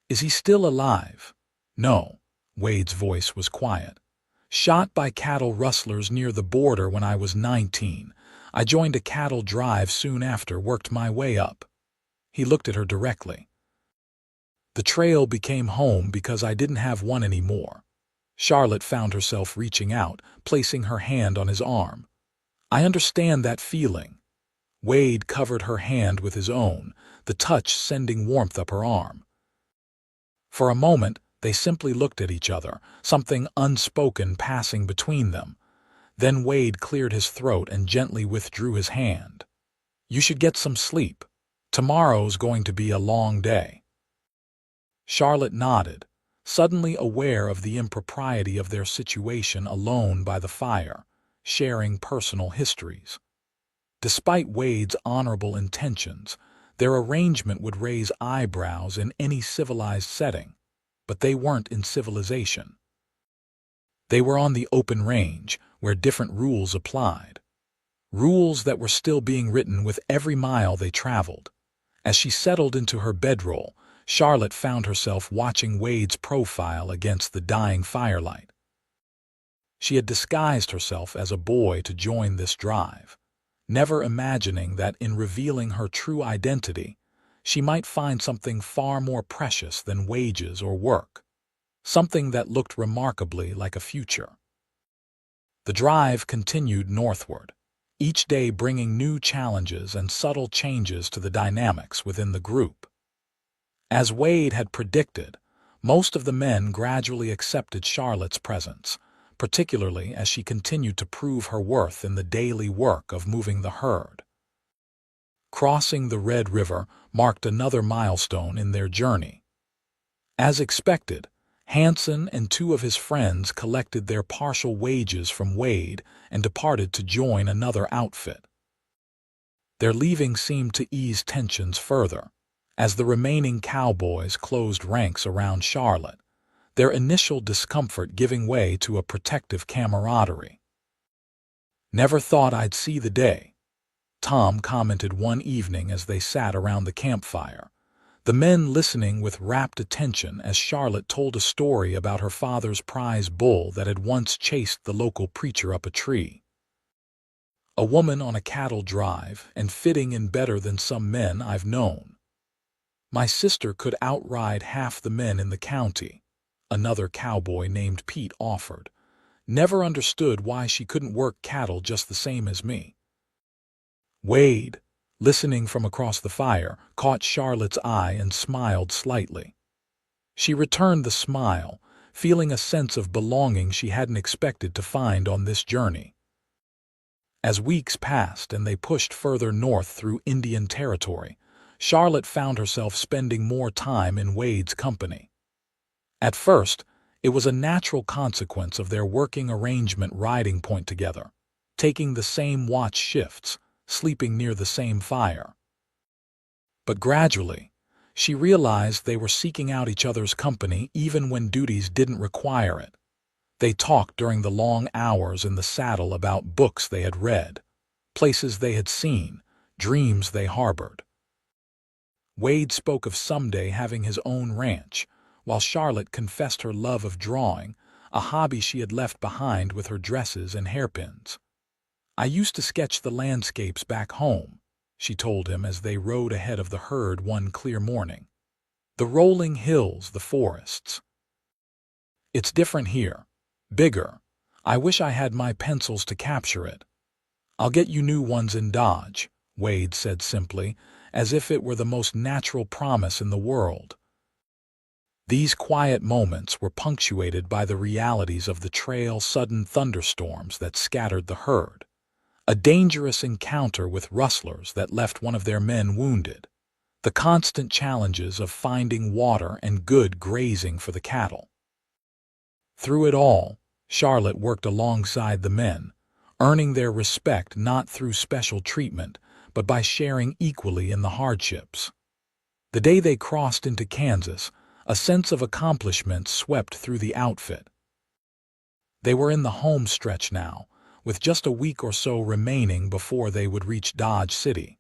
[SPEAKER 1] Is he still alive? No. Wade's voice was quiet. Shot by cattle rustlers near the border when I was 19. I joined a cattle drive soon after, worked my way up. He looked at her directly. The trail became home because I didn't have one anymore. Charlotte found herself reaching out, placing her hand on his arm. I understand that feeling. Wade covered her hand with his own, the touch sending warmth up her arm. For a moment, they simply looked at each other, something unspoken passing between them. Then Wade cleared his throat and gently withdrew his hand. You should get some sleep. Tomorrow's going to be a long day. Charlotte nodded, suddenly aware of the impropriety of their situation alone by the fire, sharing personal histories. Despite Wade's honorable intentions, their arrangement would raise eyebrows in any civilized setting, but they weren't in civilization. They were on the open range, where different rules applied. Rules that were still being written with every mile they traveled. As she settled into her bedroll, Charlotte found herself watching Wade's profile against the dying firelight. She had disguised herself as a boy to join this drive, never imagining that in revealing her true identity, she might find something far more precious than wages or work, something that looked remarkably like a future. The drive continued northward, each day bringing new challenges and subtle changes to the dynamics within the group. As Wade had predicted, most of the men gradually accepted Charlotte's presence, particularly as she continued to prove her worth in the daily work of moving the herd. Crossing the Red River marked another milestone in their journey. As expected, Hanson and two of his friends collected their partial wages from Wade and departed to join another outfit. Their leaving seemed to ease tensions further, as the remaining cowboys closed ranks around Charlotte, their initial discomfort giving way to a protective camaraderie. Never thought I'd see the day, Tom commented one evening as they sat around the campfire, the men listening with rapt attention as Charlotte told a story about her father's prize bull that had once chased the local preacher up a tree. A woman on a cattle drive and fitting in better than some men I've known. My sister could outride half the men in the county, another cowboy named Pete offered. Never understood why she couldn't work cattle just the same as me. Wade, listening from across the fire, caught Charlotte's eye and smiled slightly. She returned the smile, feeling a sense of belonging she hadn't expected to find on this journey. As weeks passed and they pushed further north through Indian Territory, Charlotte found herself spending more time in Wade's company. At first, it was a natural consequence of their working arrangement riding point together, taking the same watch shifts, sleeping near the same fire. But gradually, she realized they were seeking out each other's company even when duties didn't require it. They talked during the long hours in the saddle about books they had read, places they had seen, dreams they harbored. Wade spoke of someday having his own ranch, while Charlotte confessed her love of drawing, a hobby she had left behind with her dresses and hairpins. I used to sketch the landscapes back home, she told him as they rode ahead of the herd one clear morning. The rolling hills, the forests. It's different here. Bigger. I wish I had my pencils to capture it. I'll get you new ones in Dodge, Wade said simply, as if it were the most natural promise in the world. These quiet moments were punctuated by the realities of the trail, sudden thunderstorms that scattered the herd, a dangerous encounter with rustlers that left one of their men wounded, the constant challenges of finding water and good grazing for the cattle. Through it all, Charlotte worked alongside the men, earning their respect not through special treatment, but by sharing equally in the hardships. The day they crossed into Kansas, a sense of accomplishment swept through the outfit. They were in the home stretch now, with just a week or so remaining before they would reach Dodge City.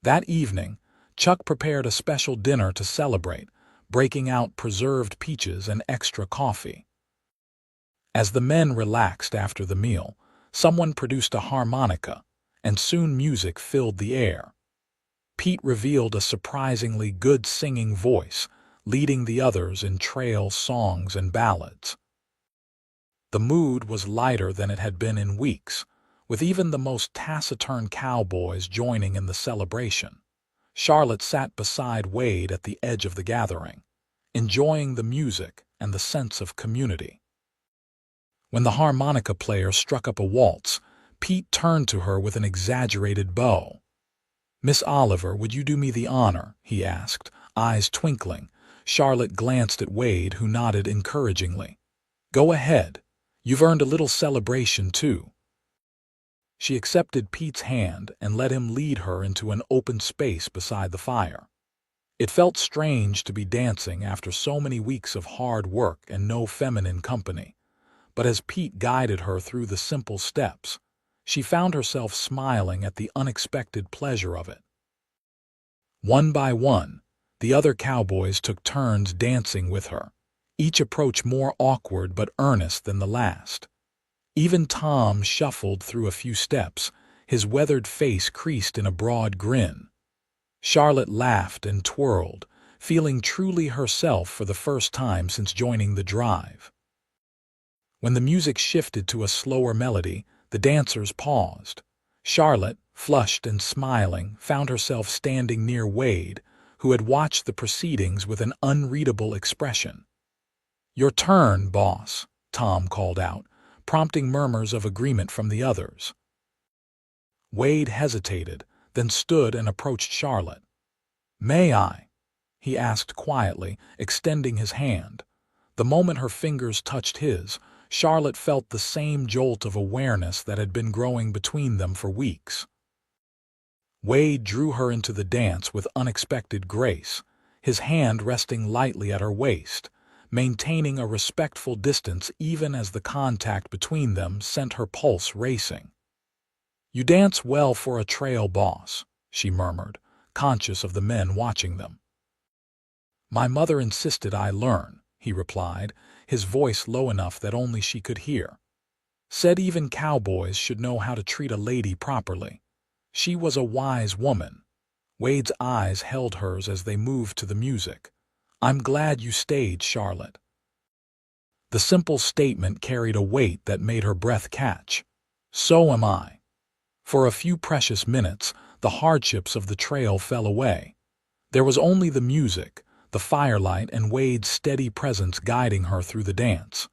[SPEAKER 1] That evening, Chuck prepared a special dinner to celebrate, breaking out preserved peaches and extra coffee. As the men relaxed after the meal, someone produced a harmonica, and soon music filled the air. Pete revealed a surprisingly good singing voice, leading the others in trail songs and ballads. The mood was lighter than it had been in weeks, with even the most taciturn cowboys joining in the celebration. Charlotte sat beside Wade at the edge of the gathering, enjoying the music and the sense of community. When the harmonica player struck up a waltz, Pete turned to her with an exaggerated bow. "Miss Oliver, would you do me the honor?" he asked, eyes twinkling. Charlotte glanced at Wade, who nodded encouragingly. "Go ahead. You've earned a little celebration, too." She accepted Pete's hand and let him lead her into an open space beside the fire. It felt strange to be dancing after so many weeks of hard work and no feminine company, but as Pete guided her through the simple steps, she found herself smiling at the unexpected pleasure of it. One by one, the other cowboys took turns dancing with her, each approach more awkward but earnest than the last. Even Tom shuffled through a few steps, his weathered face creased in a broad grin. Charlotte laughed and twirled, feeling truly herself for the first time since joining the drive. When the music shifted to a slower melody, the dancers paused. Charlotte, flushed and smiling, found herself standing near Wade, who had watched the proceedings with an unreadable expression. "Your turn, boss," Tom called out, prompting murmurs of agreement from the others. Wade hesitated, then stood and approached Charlotte. "May I?" he asked quietly, extending his hand. The moment her fingers touched his, Charlotte felt the same jolt of awareness that had been growing between them for weeks. Wade drew her into the dance with unexpected grace, his hand resting lightly at her waist, maintaining a respectful distance even as the contact between them sent her pulse racing. "You dance well for a trail boss," she murmured, conscious of the men watching them. "My mother insisted I learn," he replied, his voice low enough that only she could hear. "Said even cowboys should know how to treat a lady properly. She was a wise woman." Wade's eyes held hers as they moved to the music. "I'm glad you stayed, Charlotte." The simple statement carried a weight that made her breath catch. "So am I." For a few precious minutes, the hardships of the trail fell away. There was only the music, the firelight, and Wade's steady presence guiding her through the dance.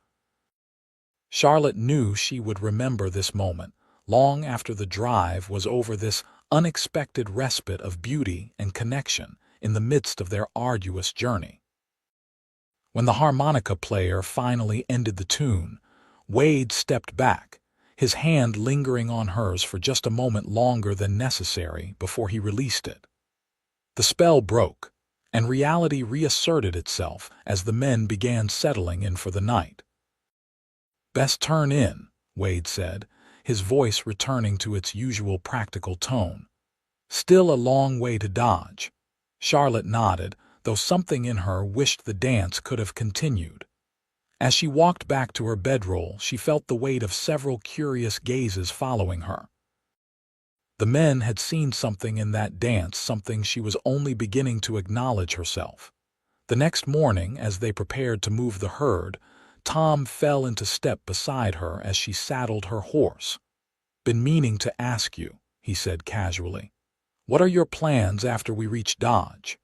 [SPEAKER 1] Charlotte knew she would remember this moment, long after the drive was over, this unexpected respite of beauty and connection in the midst of their arduous journey. When the harmonica player finally ended the tune, Wade stepped back, his hand lingering on hers for just a moment longer than necessary before he released it. The spell broke, and reality reasserted itself as the men began settling in for the night. "Best turn in," Wade said, his voice returning to its usual practical tone. "Still a long way to Dodge." Charlotte nodded, though something in her wished the dance could have continued. As she walked back to her bedroll, she felt the weight of several curious gazes following her. The men had seen something in that dance, something she was only beginning to acknowledge herself. The next morning, as they prepared to move the herd, Tom fell into step beside her as she saddled her horse. "Been meaning to ask you," he said casually. "What are your plans after we reach Dodge?"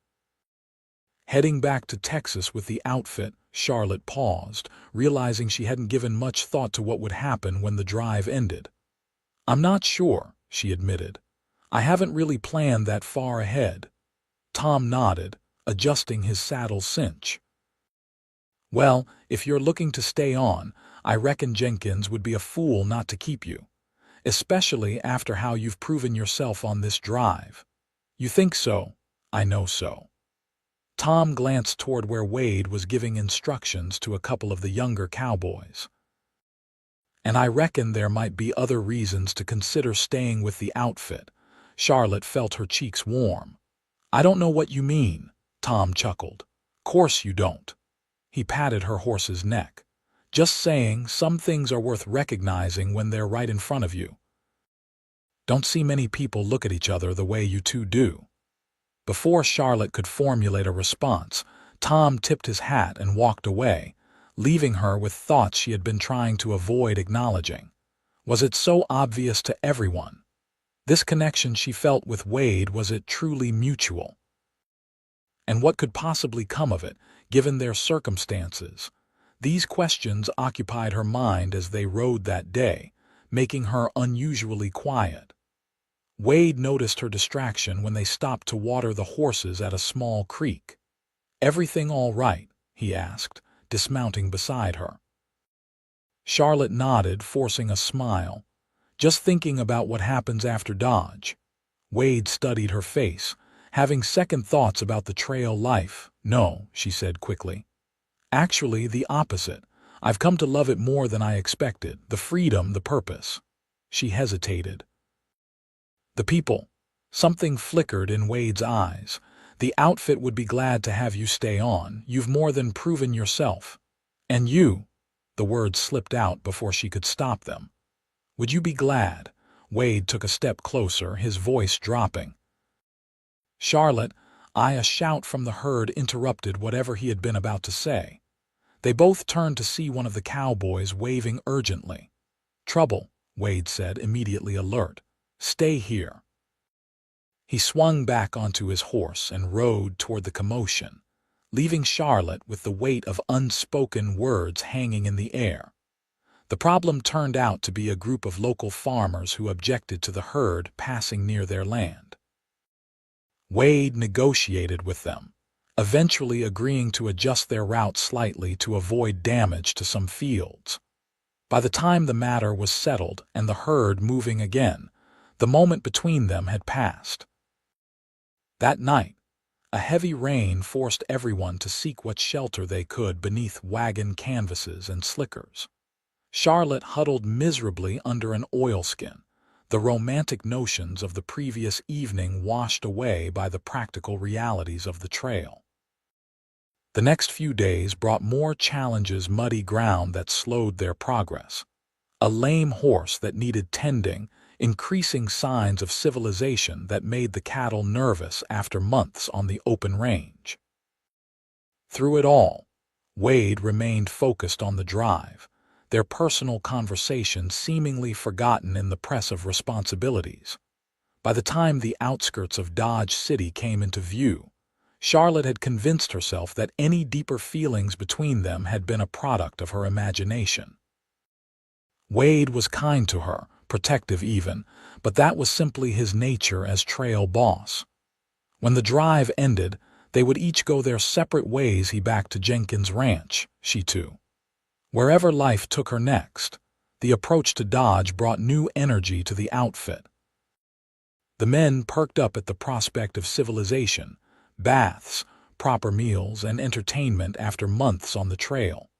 [SPEAKER 1] Heading back to Texas with the outfit, Charlotte paused, realizing she hadn't given much thought to what would happen when the drive ended. "I'm not sure," she admitted. "I haven't really planned that far ahead." Tom nodded, adjusting his saddle cinch. "Well, if you're looking to stay on, I reckon Jenkins would be a fool not to keep you, especially after how you've proven yourself on this drive." "You think so?" "I know so." Tom glanced toward where Wade was giving instructions to a couple of the younger cowboys. "And I reckon there might be other reasons to consider staying with the outfit." Charlotte felt her cheeks warm. "I don't know what you mean," Tom chuckled. "Course you don't." He patted her horse's neck. "Just saying, some things are worth recognizing when they're right in front of you. Don't see many people look at each other the way you two do." Before Charlotte could formulate a response, Tom tipped his hat and walked away, leaving her with thoughts she had been trying to avoid acknowledging. Was it so obvious to everyone? This connection she felt with Wade, was it truly mutual? And what could possibly come of it, given their circumstances? These questions occupied her mind as they rode that day, making her unusually quiet. Wade noticed her distraction when they stopped to water the horses at a small creek. "Everything all right?" he asked, dismounting beside her. Charlotte nodded, forcing a smile. "Just thinking about what happens after Dodge." Wade studied her face, having second thoughts about the trail life. "No," she said quickly. "Actually, the opposite. I've come to love it more than I expected. The freedom, the purpose." She hesitated. "The people." Something flickered in Wade's eyes. "The outfit would be glad to have you stay on. You've more than proven yourself." "And you?" The words slipped out before she could stop them. "Would you be glad?" Wade took a step closer, his voice dropping. Charlotte, a shout from the herd interrupted whatever he had been about to say. They both turned to see one of the cowboys waving urgently. "Trouble," Wade said, immediately alert. "Stay here." He swung back onto his horse and rode toward the commotion, leaving Charlotte with the weight of unspoken words hanging in the air. The problem turned out to be a group of local farmers who objected to the herd passing near their land. Wade negotiated with them, eventually agreeing to adjust their route slightly to avoid damage to some fields. By the time the matter was settled and the herd moving again, the moment between them had passed. That night, a heavy rain forced everyone to seek what shelter they could beneath wagon canvases and slickers. Charlotte huddled miserably under an oilskin, the romantic notions of the previous evening washed away by the practical realities of the trail. The next few days brought more challenges: muddy ground that slowed their progress, a lame horse that needed tending, increasing signs of civilization that made the cattle nervous after months on the open range. Through it all, Wade remained focused on the drive, their personal conversations seemingly forgotten in the press of responsibilities. By the time the outskirts of Dodge City came into view, Charlotte had convinced herself that any deeper feelings between them had been a product of her imagination. Wade was kind to her, protective even, but that was simply his nature as trail boss. When the drive ended, they would each go their separate ways. He back to Jenkins Ranch, she too. Wherever life took her next, the approach to Dodge brought new energy to the outfit. The men perked up at the prospect of civilization, baths, proper meals, and entertainment after months on the trail.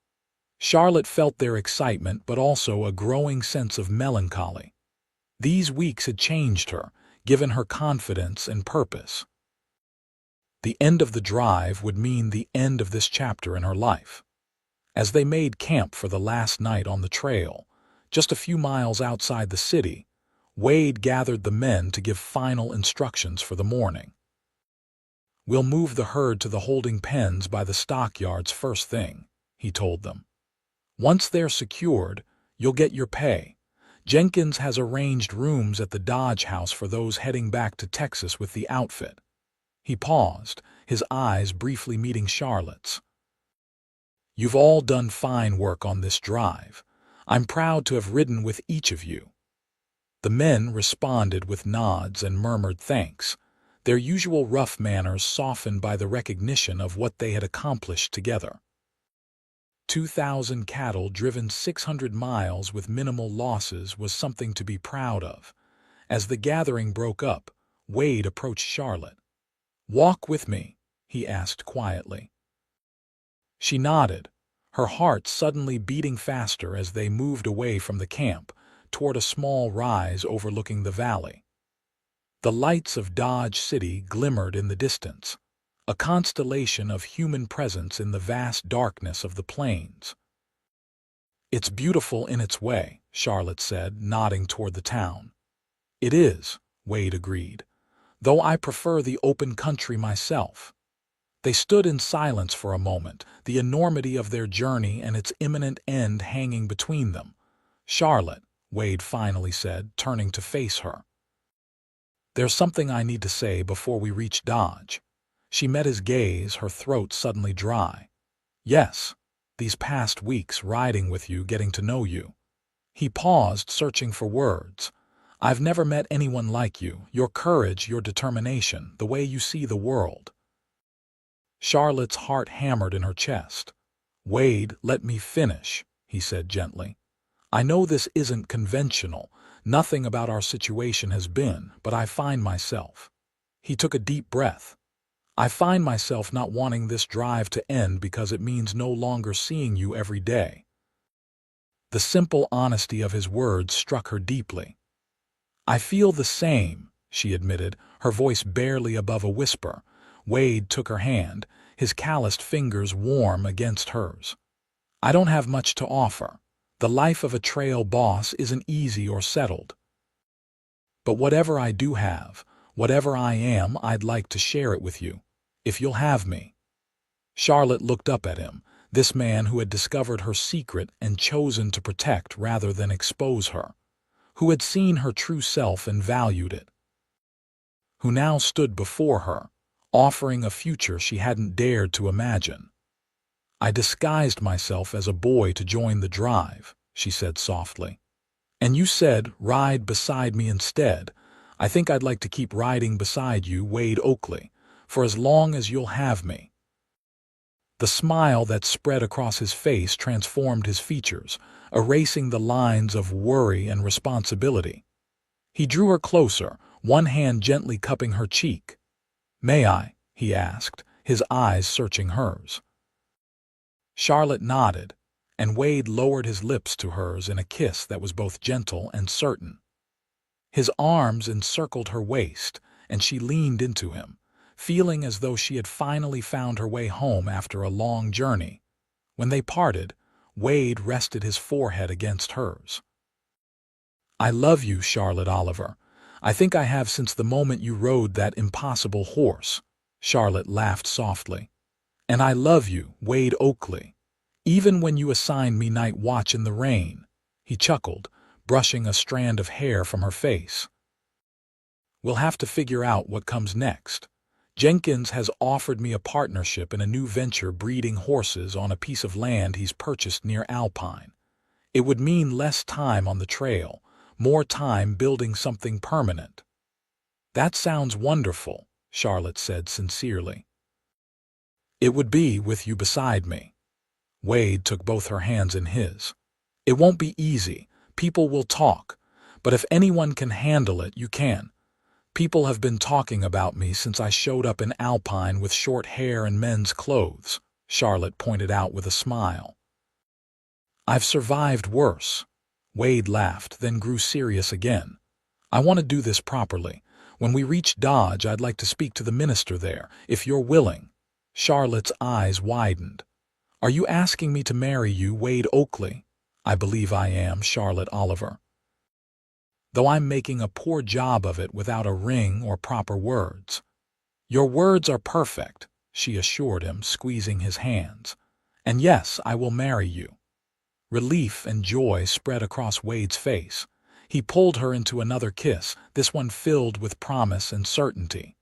[SPEAKER 1] Charlotte felt their excitement, but also a growing sense of melancholy. These weeks had changed her, given her confidence and purpose. The end of the drive would mean the end of this chapter in her life. As they made camp for the last night on the trail, just a few miles outside the city, Wade gathered the men to give final instructions for the morning. "We'll move the herd to the holding pens by the stockyards first thing," he told them. "Once they're secured, you'll get your pay. Jenkins has arranged rooms at the Dodge House for those heading back to Texas with the outfit." He paused, his eyes briefly meeting Charlotte's. "You've all done fine work on this drive. I'm proud to have ridden with each of you." The men responded with nods and murmured thanks, their usual rough manners softened by the recognition of what they had accomplished together. 2,000 cattle driven 600 miles with minimal losses was something to be proud of. As the gathering broke up, Wade approached Charlotte. "Walk with me," he asked quietly. She nodded, her heart suddenly beating faster as they moved away from the camp toward a small rise overlooking the valley. The lights of Dodge City glimmered in the distance, a constellation of human presence in the vast darkness of the plains. "It's beautiful in its way," Charlotte said, nodding toward the town. "It is," Wade agreed, "though I prefer the open country myself." They stood in silence for a moment, the enormity of their journey and its imminent end hanging between them. "Charlotte," Wade finally said, turning to face her, "there's something I need to say before we reach Dodge." She met his gaze, her throat suddenly dry. "Yes, these past weeks riding with you, getting to know you." He paused, searching for words. "I've never met anyone like you, your courage, your determination, the way you see the world." Charlotte's heart hammered in her chest. "Wade, let me finish," he said gently. "I know this isn't conventional. Nothing about our situation has been, but I find myself." He took a deep breath. "I find myself not wanting this drive to end because it means no longer seeing you every day." The simple honesty of his words struck her deeply. "I feel the same," she admitted, her voice barely above a whisper. Wade took her hand, his calloused fingers warm against hers. "I don't have much to offer. The life of a trail boss isn't easy or settled. But whatever I do have, whatever I am, I'd like to share it with you, if you'll have me." Charlotte looked up at him, this man who had discovered her secret and chosen to protect rather than expose her, who had seen her true self and valued it, who now stood before her, offering a future she hadn't dared to imagine. "I disguised myself as a boy to join the drive," she said softly. "And you said, ride beside me instead. I think I'd like to keep riding beside you, Wade Oakley, for as long as you'll have me." The smile that spread across his face transformed his features, erasing the lines of worry and responsibility. He drew her closer, one hand gently cupping her cheek. "May I?" he asked, his eyes searching hers. Charlotte nodded, and Wade lowered his lips to hers in a kiss that was both gentle and certain. His arms encircled her waist, and she leaned into him, feeling as though she had finally found her way home after a long journey. When they parted, Wade rested his forehead against hers. "I love you, Charlotte Oliver. I think I have since the moment you rode that impossible horse." Charlotte laughed softly. "And I love you, Wade Oakley, even when you assigned me night watch in the rain." He chuckled, brushing a strand of hair from her face. "We'll have to figure out what comes next. Jenkins has offered me a partnership in a new venture breeding horses on a piece of land he's purchased near Alpine. It would mean less time on the trail, more time building something permanent." "That sounds wonderful," Charlotte said sincerely. "It would be with you beside me." Wade took both her hands in his. "It won't be easy. People will talk. But if anyone can handle it, you can. People have been talking about me since I showed up in Alpine with short hair and men's clothes," Charlotte pointed out with a smile. "I've survived worse." Wade laughed, then grew serious again. "I want to do this properly. When we reach Dodge, I'd like to speak to the minister there, if you're willing." Charlotte's eyes widened. "Are you asking me to marry you, Wade Oakley?" "I believe I am, Charlotte Oliver. Though I'm making a poor job of it without a ring or proper words." "Your words are perfect," she assured him, squeezing his hands. "And yes, I will marry you." Relief and joy spread across Wade's face. He pulled her into another kiss, this one filled with promise and certainty.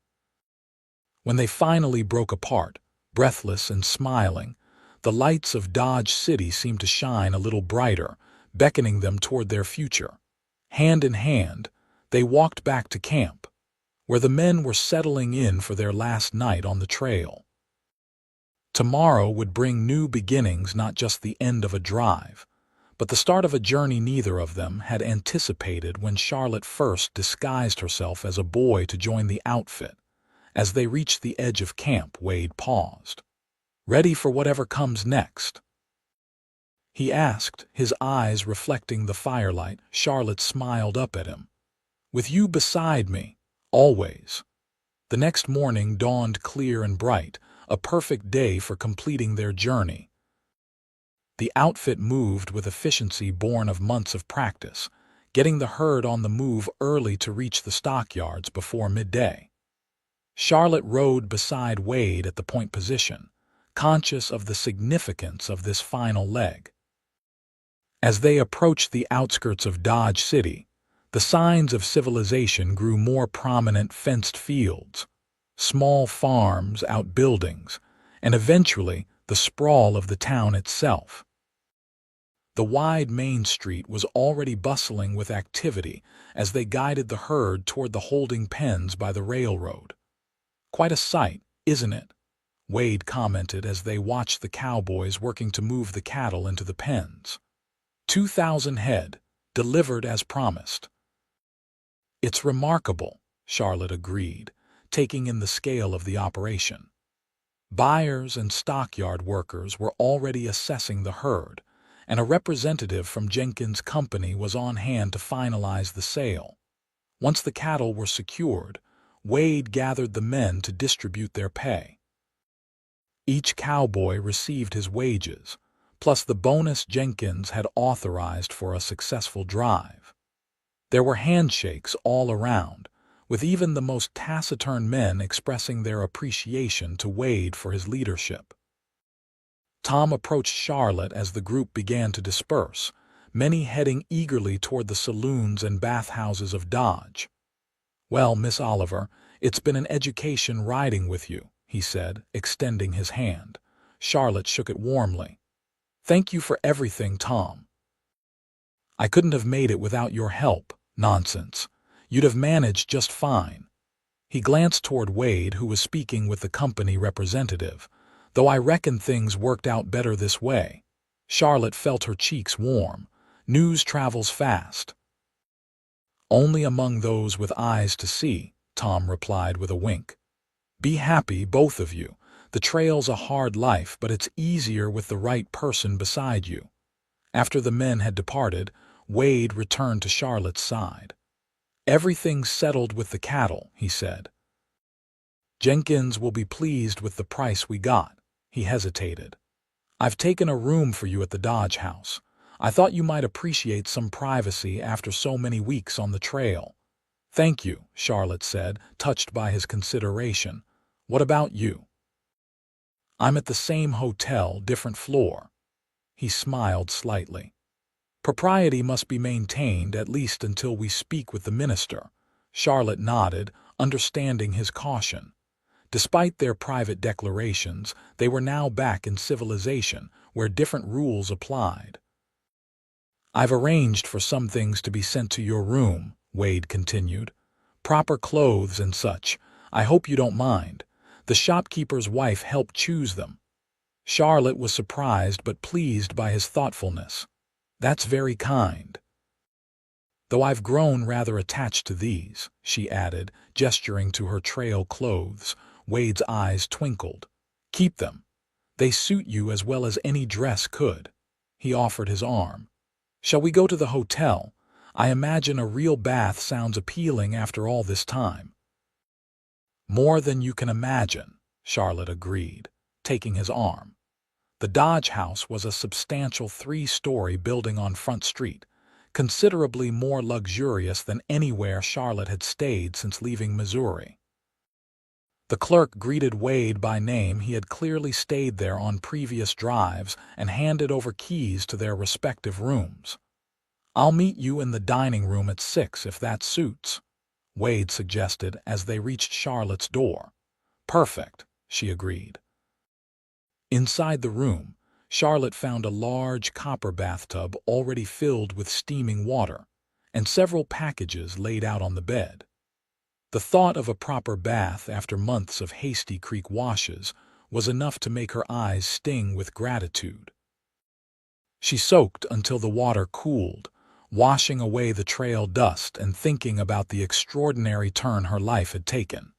[SPEAKER 1] When they finally broke apart, breathless and smiling, the lights of Dodge City seemed to shine a little brighter, beckoning them toward their future. Hand in hand, they walked back to camp, where the men were settling in for their last night on the trail. Tomorrow would bring new beginnings, not just the end of a drive, but the start of a journey neither of them had anticipated when Charlotte first disguised herself as a boy to join the outfit. As they reached the edge of camp, Wade paused. "Ready for whatever comes next?" he asked, his eyes reflecting the firelight. Charlotte smiled up at him. "With you beside me, always." The next morning dawned clear and bright, a perfect day for completing their journey. The outfit moved with efficiency born of months of practice, getting the herd on the move early to reach the stockyards before midday. Charlotte rode beside Wade at the point position, conscious of the significance of this final leg. As they approached the outskirts of Dodge City, the signs of civilization grew more prominent: fenced fields, small farms, outbuildings, and eventually the sprawl of the town itself. The wide main street was already bustling with activity as they guided the herd toward the holding pens by the railroad. "Quite a sight, isn't it?" Wade commented as they watched the cowboys working to move the cattle into the pens. 2,000 head, delivered as promised. "It's remarkable," Charlotte agreed, taking in the scale of the operation. Buyers and stockyard workers were already assessing the herd, and a representative from Jenkins' company was on hand to finalize the sale. Once the cattle were secured, Wade gathered the men to distribute their pay. Each cowboy received his wages, plus the bonus Jenkins had authorized for a successful drive. There were handshakes all around, with even the most taciturn men expressing their appreciation to Wade for his leadership. Tom approached Charlotte as the group began to disperse, many heading eagerly toward the saloons and bathhouses of Dodge. "Well, Miss Oliver, it's been an education riding with you," he said, extending his hand. Charlotte shook it warmly. "Thank you for everything, Tom. I couldn't have made it without your help." "Nonsense. You'd have managed just fine." He glanced toward Wade, who was speaking with the company representative. "Though I reckon things worked out better this way." Charlotte felt her cheeks warm. News travels fast. "Only among those with eyes to see," Tom replied with a wink. "Be happy, both of you. The trail's a hard life, but it's easier with the right person beside you." After the men had departed, Wade returned to Charlotte's side. "Everything's settled with the cattle," he said. "Jenkins will be pleased with the price we got." He hesitated. "I've taken a room for you at the Dodge House. I thought you might appreciate some privacy after so many weeks on the trail." "Thank you," Charlotte said, touched by his consideration. "What about you?" "I'm at the same hotel, different floor." He smiled slightly. "Propriety must be maintained at least until we speak with the minister." Charlotte nodded, understanding his caution. Despite their private declarations, they were now back in civilization, where different rules applied. "I've arranged for some things to be sent to your room," Wade continued. "Proper clothes and such. I hope you don't mind. The shopkeeper's wife helped choose them." Charlotte was surprised but pleased by his thoughtfulness. "That's very kind. Though I've grown rather attached to these," she added, gesturing to her trail clothes. Wade's eyes twinkled. "Keep them. They suit you as well as any dress could." He offered his arm. "Shall we go to the hotel? I imagine a real bath sounds appealing after all this time." "More than you can imagine," Charlotte agreed, taking his arm. The Dodge House was a substantial 3-story building on Front Street, considerably more luxurious than anywhere Charlotte had stayed since leaving Missouri. The clerk greeted Wade by name. He had clearly stayed there on previous drives and handed over keys to their respective rooms. "I'll meet you in the dining room at 6 if that suits," Wade suggested as they reached Charlotte's door. Perfect, she agreed. Inside the room, Charlotte found a large copper bathtub already filled with steaming water, and several packages laid out on the bed. The thought of a proper bath after months of hasty creek washes was enough to make her eyes sting with gratitude. She soaked until the water cooled, washing away the trail dust and thinking about the extraordinary turn her life had taken.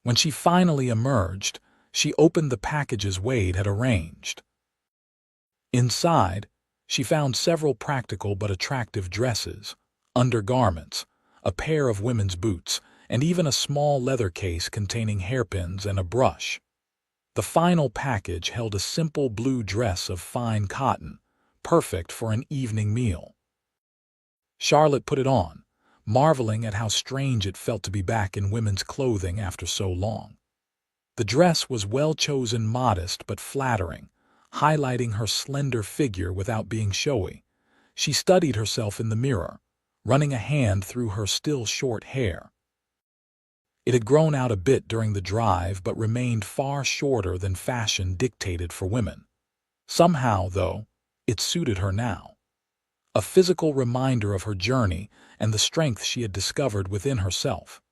[SPEAKER 1] When she finally emerged, she opened the packages Wade had arranged. Inside, she found several practical but attractive dresses, undergarments, a pair of women's boots, and even a small leather case containing hairpins and a brush. The final package held a simple blue dress of fine cotton, perfect for an evening meal. Charlotte put it on, marveling at how strange it felt to be back in women's clothing after so long. The dress was well-chosen, modest but flattering, highlighting her slender figure without being showy. She studied herself in the mirror, running a hand through her still short hair. It had grown out a bit during the drive but remained far shorter than fashion dictated for women. Somehow, though, it suited her now. A physical reminder of her journey and the strength she had discovered within herself.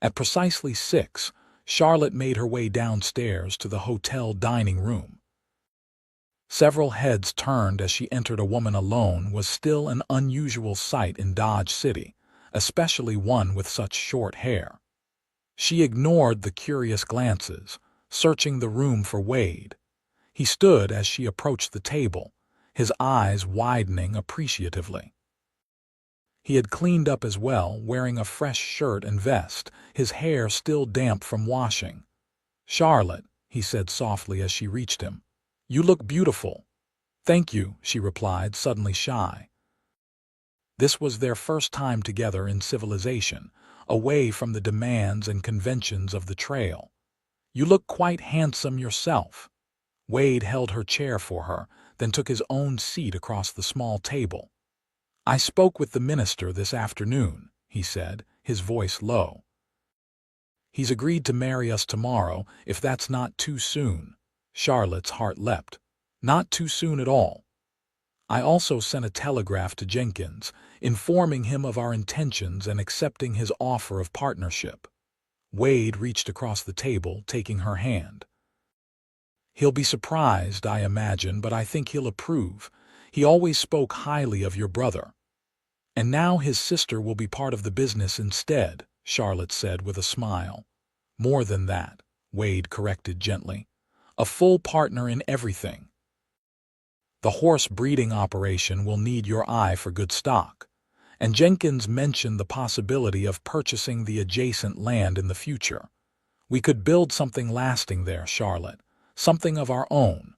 [SPEAKER 1] At precisely 6, Charlotte made her way downstairs to the hotel dining room. Several heads turned as she entered. A woman alone was still an unusual sight in Dodge City, especially one with such short hair. She ignored the curious glances, searching the room for Wade. He stood as she approached the table, his eyes widening appreciatively. He had cleaned up as well, wearing a fresh shirt and vest, his hair still damp from washing. "Charlotte," he said softly as she reached him, "you look beautiful." "Thank you," she replied, suddenly shy. This was their first time together in civilization, away from the demands and conventions of the trail. "You look quite handsome yourself." Wade held her chair for her, then took his own seat across the small table. "I spoke with the minister this afternoon," he said, his voice low. "He's agreed to marry us tomorrow, if that's not too soon." Charlotte's heart leapt. "Not too soon at all." "I also sent a telegraph to Jenkins, informing him of our intentions and accepting his offer of partnership." Wade reached across the table, taking her hand. "He'll be surprised, I imagine, but I think he'll approve. He always spoke highly of your brother." "And now his sister will be part of the business instead," Charlotte said with a smile. "More than that," Wade corrected gently. "A full partner in everything. The horse breeding operation will need your eye for good stock, and Jenkins mentioned the possibility of purchasing the adjacent land in the future. We could build something lasting there, Charlotte, something of our own."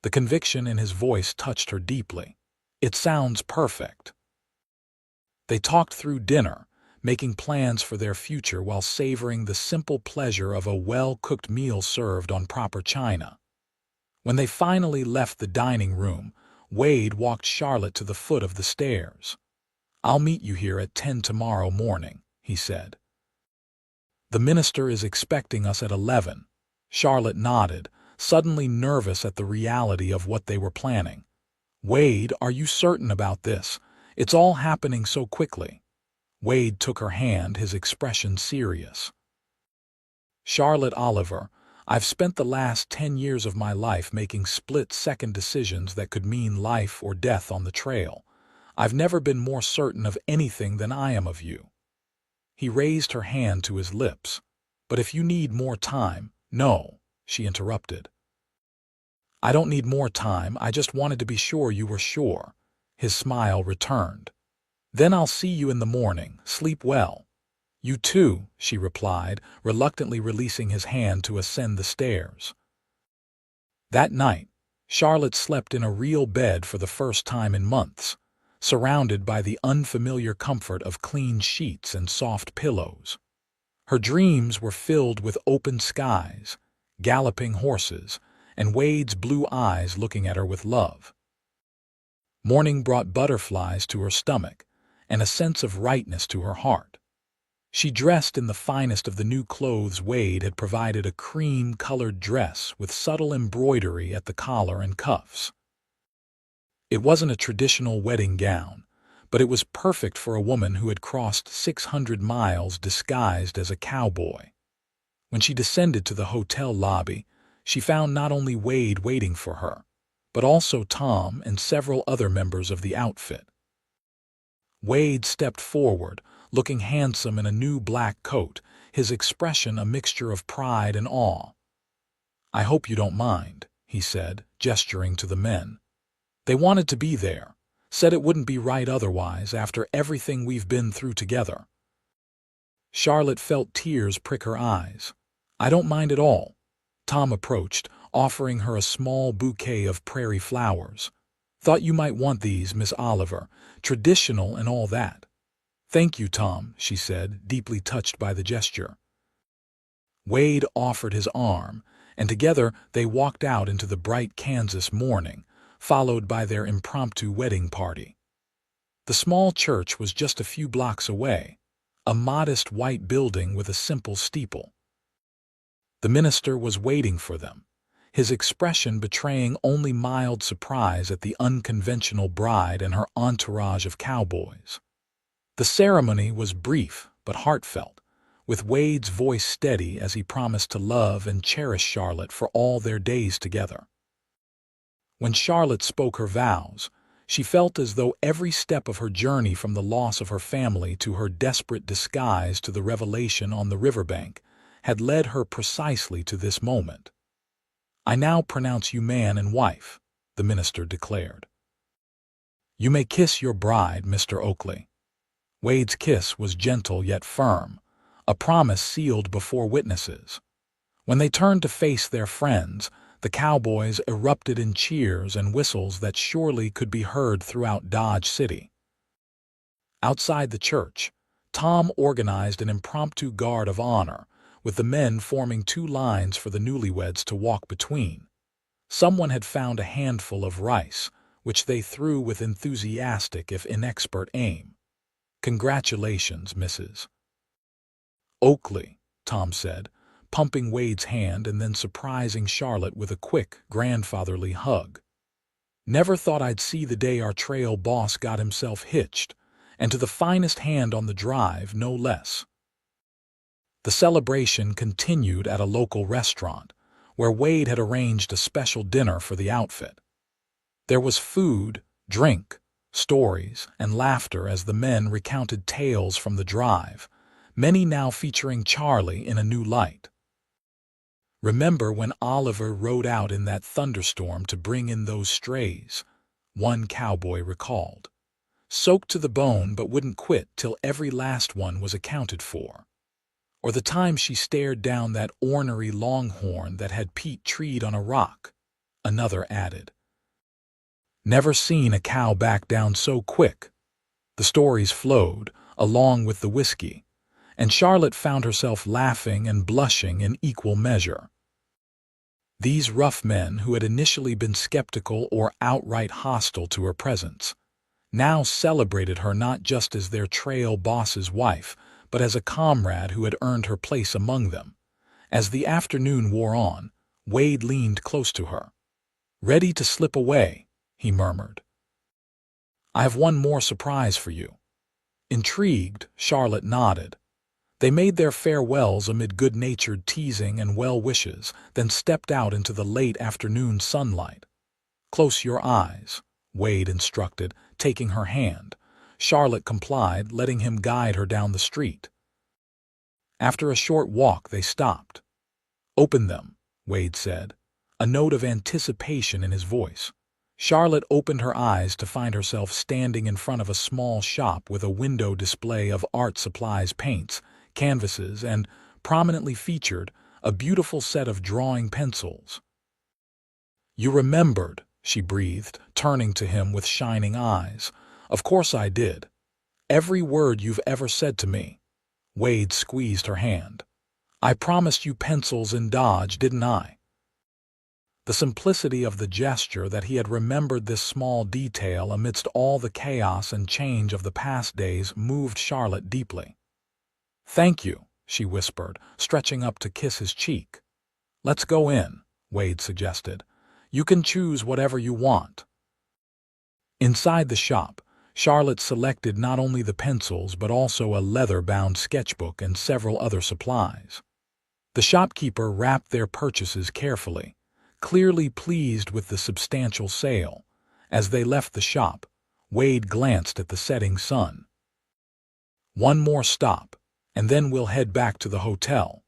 [SPEAKER 1] The conviction in his voice touched her deeply. "It sounds perfect." They talked through dinner, making plans for their future while savoring the simple pleasure of a well-cooked meal served on proper china. When they finally left the dining room, Wade walked Charlotte to the foot of the stairs. "I'll meet you here at 10 tomorrow morning," he said. "The minister is expecting us at 11. Charlotte nodded, suddenly nervous at the reality of what they were planning. "Wade, are you certain about this? It's all happening so quickly." Wade took her hand, his expression serious. "Charlotte Oliver, I've spent the last 10 years of my life making split-second decisions that could mean life or death on the trail. I've never been more certain of anything than I am of you." He raised her hand to his lips. "But if you need more time—" "No," she interrupted. "I don't need more time, I just wanted to be sure you were sure." His smile returned. "Then I'll see you in the morning. Sleep well." "You too," she replied, reluctantly releasing his hand to ascend the stairs. That night, Charlotte slept in a real bed for the first time in months, surrounded by the unfamiliar comfort of clean sheets and soft pillows. Her dreams were filled with open skies, galloping horses, and Wade's blue eyes looking at her with love. Morning brought butterflies to her stomach and a sense of rightness to her heart. She dressed in the finest of the new clothes. Wade had provided, a cream-colored dress with subtle embroidery at the collar and cuffs. It wasn't a traditional wedding gown, but it was perfect for a woman who had crossed 600 miles disguised as a cowboy. When she descended to the hotel lobby, she found not only Wade waiting for her, but also Tom and several other members of the outfit. Wade stepped forward, looking handsome in a new black coat, his expression a mixture of pride and awe. "I hope you don't mind," he said, gesturing to the men. "They wanted to be there, said it wouldn't be right otherwise after everything we've been through together." Charlotte felt tears prick her eyes. "I don't mind at all." Tom approached, offering her a small bouquet of prairie flowers. "Thought you might want these, Miss Oliver, traditional and all that." "Thank you, Tom," she said, deeply touched by the gesture. Wade offered his arm, and together they walked out into the bright Kansas morning, followed by their impromptu wedding party. The small church was just a few blocks away, a modest white building with a simple steeple. The minister was waiting for them, his expression betraying only mild surprise at the unconventional bride and her entourage of cowboys. The ceremony was brief but heartfelt, with Wade's voice steady as he promised to love and cherish Charlotte for all their days together. When Charlotte spoke her vows, she felt as though every step of her journey, from the loss of her family to her desperate disguise to the revelation on the riverbank, had led her precisely to this moment. "I now pronounce you man and wife," the minister declared. "You may kiss your bride, Mr. Oakley." Wade's kiss was gentle yet firm, a promise sealed before witnesses. When they turned to face their friends, the cowboys erupted in cheers and whistles that surely could be heard throughout Dodge City. Outside the church, Tom organized an impromptu guard of honor, with the men forming two lines for the newlyweds to walk between. Someone had found a handful of rice, which they threw with enthusiastic if inexpert aim. "Congratulations, Mrs. Oakley," Tom said, pumping Wade's hand and then surprising Charlotte with a quick, grandfatherly hug. "Never thought I'd see the day our trail boss got himself hitched, and to the finest hand on the drive, no less." The celebration continued at a local restaurant, where Wade had arranged a special dinner for the outfit. There was food, drink, stories, and laughter as the men recounted tales from the drive, many now featuring Charlie in a new light. "Remember when Oliver rode out in that thunderstorm to bring in those strays?" one cowboy recalled. "Soaked to the bone but wouldn't quit till every last one was accounted for." Or the time she stared down that ornery longhorn that had Pete treed on a rock, another added. "Never seen a cow back down so quick." The stories flowed, along with the whiskey, and Charlotte found herself laughing and blushing in equal measure. These rough men, who had initially been skeptical or outright hostile to her presence, now celebrated her not just as their trail boss's wife, but as a comrade who had earned her place among them. As the afternoon wore on, Wade leaned close to her. "Ready to slip away," he murmured. "I have one more surprise for you." Intrigued, Charlotte nodded. They made their farewells amid good-natured teasing and well wishes, then stepped out into the late afternoon sunlight. "Close your eyes," Wade instructed, taking her hand. Charlotte complied, letting him guide her down the street. After a short walk, they stopped. "Open them," Wade said, a note of anticipation in his voice. Charlotte opened her eyes to find herself standing in front of a small shop with a window display of art supplies, paints, canvases, and, prominently featured, a beautiful set of drawing pencils. "You remembered," she breathed, turning to him with shining eyes. "Of course I did. Every word you've ever said to me." Wade squeezed her hand. "I promised you pencils in Dodge, didn't I?" The simplicity of the gesture, that he had remembered this small detail amidst all the chaos and change of the past days, moved Charlotte deeply. "Thank you," she whispered, stretching up to kiss his cheek. "Let's go in," Wade suggested. "You can choose whatever you want." Inside the shop, Charlotte selected not only the pencils but also a leather-bound sketchbook and several other supplies. The shopkeeper wrapped their purchases carefully, clearly pleased with the substantial sale. As they left the shop, Wade glanced at the setting sun. "One more stop, and then we'll head back to the hotel."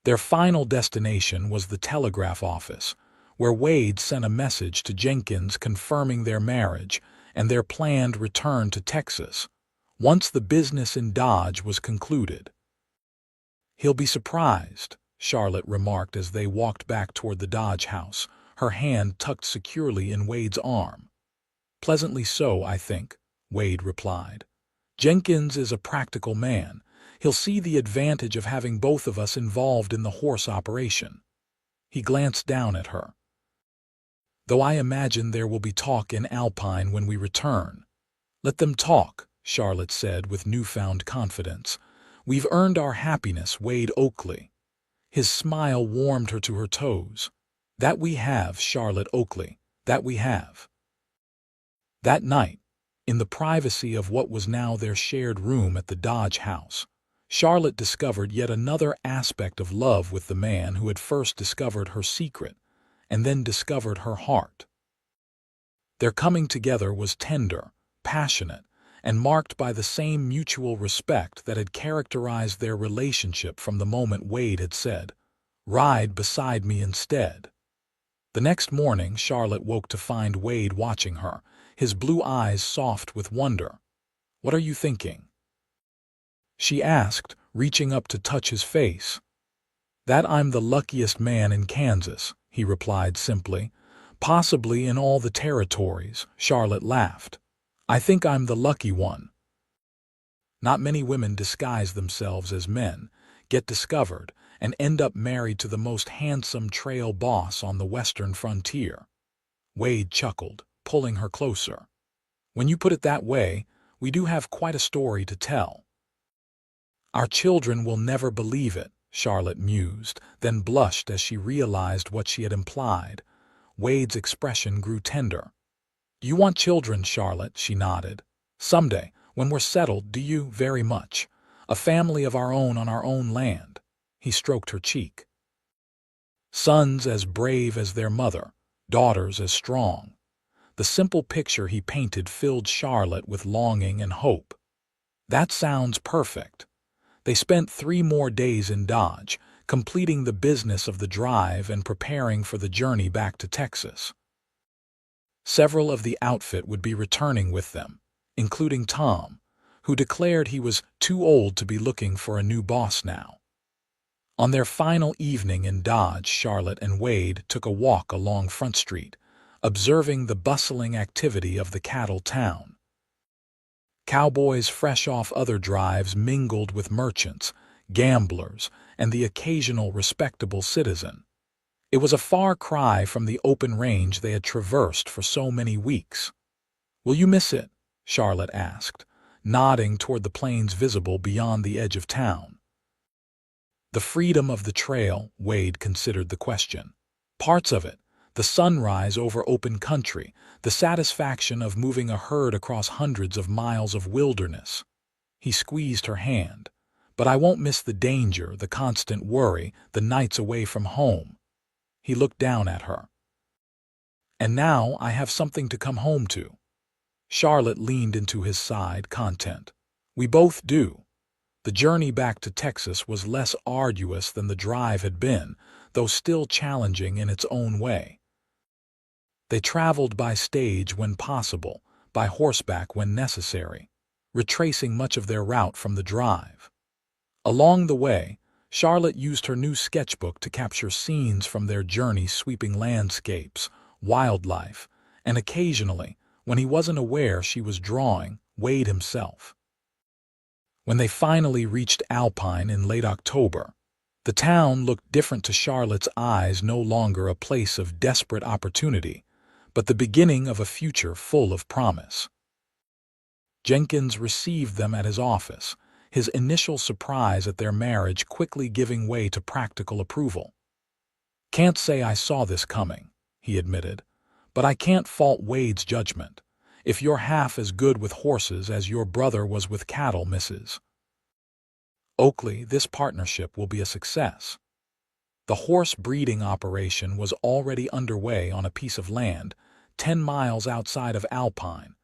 [SPEAKER 1] Their final destination was the telegraph office, where Wade sent a message to Jenkins confirming their marriage and their planned return to Texas once the business in Dodge was concluded. "He'll be surprised," Charlotte remarked as they walked back toward the Dodge house, her hand tucked securely in Wade's arm. "Pleasantly so, I think," Wade replied. "Jenkins is a practical man. He'll see the advantage of having both of us involved in the horse operation." He glanced down at her. "Though I imagine there will be talk in Alpine when we return." "Let them talk," Charlotte said with newfound confidence. "We've earned our happiness, Wade Oakley." His smile warmed her to her toes. "That we have, Charlotte Oakley, that we have." That night, in the privacy of what was now their shared room at the Dodge house, Charlotte discovered yet another aspect of love with the man who had first discovered her secret and then discovered her heart. Their coming together was tender, passionate, and marked by the same mutual respect that had characterized their relationship from the moment Wade had said, "Ride beside me instead." The next morning, Charlotte woke to find Wade watching her, his blue eyes soft with wonder. "What are you thinking?" she asked, reaching up to touch his face. "That I'm the luckiest man in Kansas," he replied simply. "Possibly in all the territories," Charlotte laughed. "I think I'm the lucky one." Not many women disguise themselves as men, get discovered, and end up married to the most handsome trail boss on the western frontier. Wade chuckled, pulling her closer. "When you put it that way, we do have quite a story to tell." "Our children will never believe it," Charlotte mused, then blushed as she realized what she had implied. Wade's expression grew tender. "Do you want children, Charlotte?" She nodded. "Someday, when we're settled, do you? Very much. A family of our own on our own land." He stroked her cheek. "Sons as brave as their mother, daughters as strong." The simple picture he painted filled Charlotte with longing and hope. "That sounds perfect." They spent 3 more days in Dodge, completing the business of the drive and preparing for the journey back to Texas. Several of the outfit would be returning with them, including Tom, who declared he was too old to be looking for a new boss now. On their final evening in Dodge, Charlotte and Wade took a walk along Front Street, observing the bustling activity of the cattle town. Cowboys fresh off other drives mingled with merchants, gamblers, and the occasional respectable citizen. It was a far cry from the open range they had traversed for so many weeks. "Will you miss it?" Charlotte asked, nodding toward the plains visible beyond the edge of town. The freedom of the trail, Wade considered the question. Parts of it, the sunrise over open country, the satisfaction of moving a herd across hundreds of miles of wilderness. He squeezed her hand. "But I won't miss the danger, the constant worry, the nights away from home." He looked down at her. "And now I have something to come home to." Charlotte leaned into his side, content. "We both do." The journey back to Texas was less arduous than the drive had been, though still challenging in its own way. They traveled by stage when possible, by horseback when necessary, retracing much of their route from the drive. Along the way, Charlotte used her new sketchbook to capture scenes from their journey, sweeping landscapes, wildlife, and occasionally, when he wasn't aware she was drawing, Wade himself. When they finally reached Alpine in late October, the town looked different to Charlotte's eyes, no longer a place of desperate opportunity, but the beginning of a future full of promise. Jenkins received them at his office, his initial surprise at their marriage quickly giving way to practical approval. "Can't say I saw this coming," he admitted, "but I can't fault Wade's judgment. If you're half as good with horses as your brother was with cattle, Mrs. Oakley, this partnership will be a success." The horse breeding operation was already underway on a piece of land 10 miles outside of Alpine,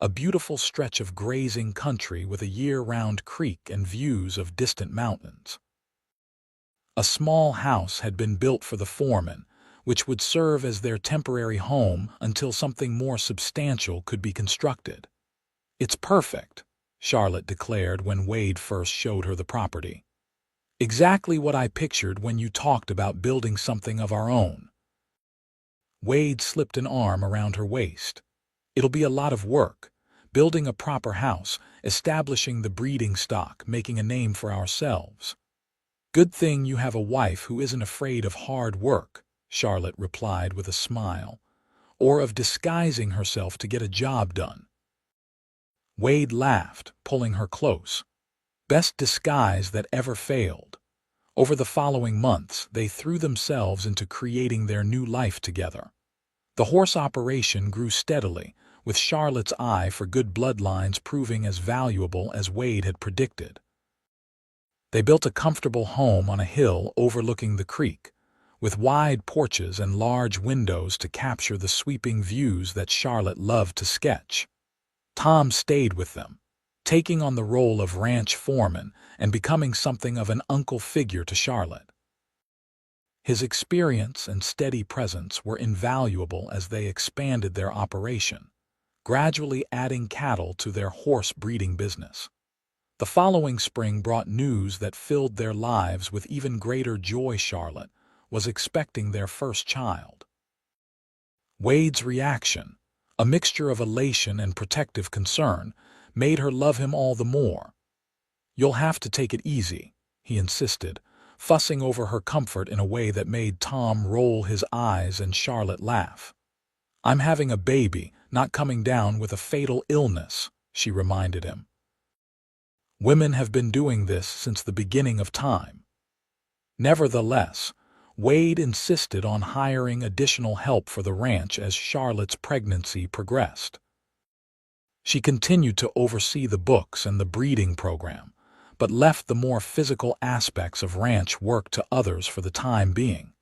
[SPEAKER 1] a beautiful stretch of grazing country with a year-round creek and views of distant mountains. A small house had been built for the foreman, which would serve as their temporary home until something more substantial could be constructed. "It's perfect," Charlotte declared when Wade first showed her the property. "Exactly what I pictured when you talked about building something of our own." Wade slipped an arm around her waist. "It'll be a lot of work, building a proper house, establishing the breeding stock, making a name for ourselves." "Good thing you have a wife who isn't afraid of hard work," Charlotte replied with a smile, "or of disguising herself to get a job done." Wade laughed, pulling her close. Best disguise that ever failed. Over the following months, they threw themselves into creating their new life together. The horse operation grew steadily, with Charlotte's eye for good bloodlines proving as valuable as Wade had predicted. They built a comfortable home on a hill overlooking the creek, with wide porches and large windows to capture the sweeping views that Charlotte loved to sketch. Tom stayed with them, taking on the role of ranch foreman and becoming something of an uncle figure to Charlotte. His experience and steady presence were invaluable as they expanded their operation, gradually adding cattle to their horse breeding business. The following spring brought news that filled their lives with even greater joy. Charlotte was expecting their first child. Wade's reaction, a mixture of elation and protective concern, made her love him all the more. "You'll have to take it easy," he insisted, fussing over her comfort in a way that made Tom roll his eyes and Charlotte laugh. "I'm having a baby, not coming down with a fatal illness," she reminded him. "Women have been doing this since the beginning of time." Nevertheless, Wade insisted on hiring additional help for the ranch as Charlotte's pregnancy progressed. She continued to oversee the books and the breeding program, but left the more physical aspects of ranch work to others for the time being.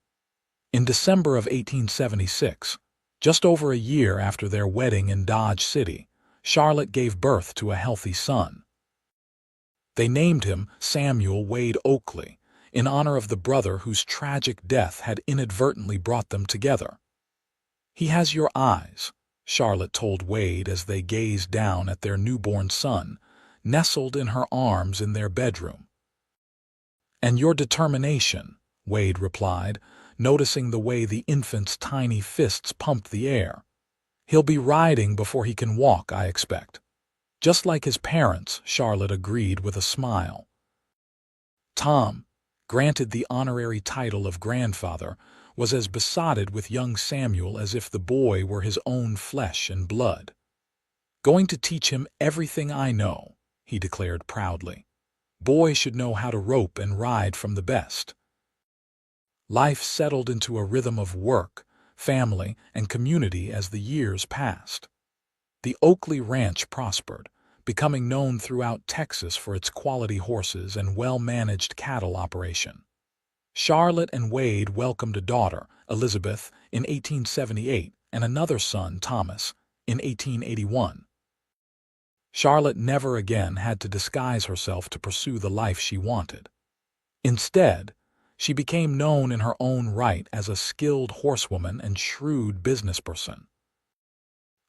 [SPEAKER 1] In December of 1876, just over a year after their wedding in Dodge City, Charlotte gave birth to a healthy son. They named him Samuel Wade Oakley, in honor of the brother whose tragic death had inadvertently brought them together. "He has your eyes," Charlotte told Wade as they gazed down at their newborn son, nestled in her arms in their bedroom. "And your determination," Wade replied, noticing the way the infant's tiny fists pumped the air. "He'll be riding before he can walk, I expect." "Just like his parents," Charlotte agreed with a smile. Tom, granted the honorary title of grandfather, was as besotted with young Samuel as if the boy were his own flesh and blood. "Going to teach him everything I know," he declared proudly. "Boy should know how to rope and ride from the best." Life settled into a rhythm of work, family, and community as the years passed. The Oakley Ranch prospered, becoming known throughout Texas for its quality horses and well-managed cattle operation. Charlotte and Wade welcomed a daughter, Elizabeth, in 1878 and another son, Thomas, in 1881. Charlotte never again had to disguise herself to pursue the life she wanted. Instead, she became known in her own right as a skilled horsewoman and shrewd businessperson.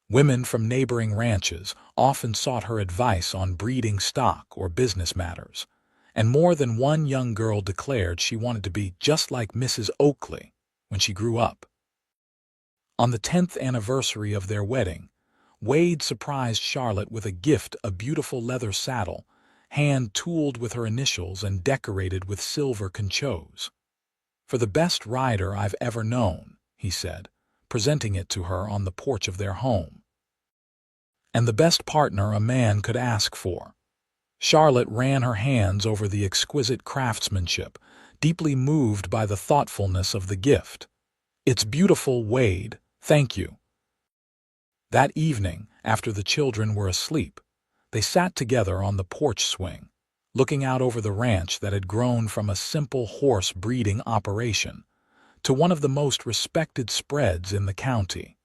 [SPEAKER 1] Women from neighboring ranches often sought her advice on breeding stock or business matters, and more than one young girl declared she wanted to be just like Mrs. Oakley when she grew up. On the 10th anniversary of their wedding, Wade surprised Charlotte with a gift, a beautiful leather saddle, hand-tooled with her initials and decorated with silver conchos. "For the best rider I've ever known," he said, presenting it to her on the porch of their home. "And the best partner a man could ask for." Charlotte ran her hands over the exquisite craftsmanship, deeply moved by the thoughtfulness of the gift. "It's beautiful, Wade. Thank you." That evening, after the children were asleep, they sat together on the porch swing, looking out over the ranch that had grown from a simple horse breeding operation to one of the most respected spreads in the county.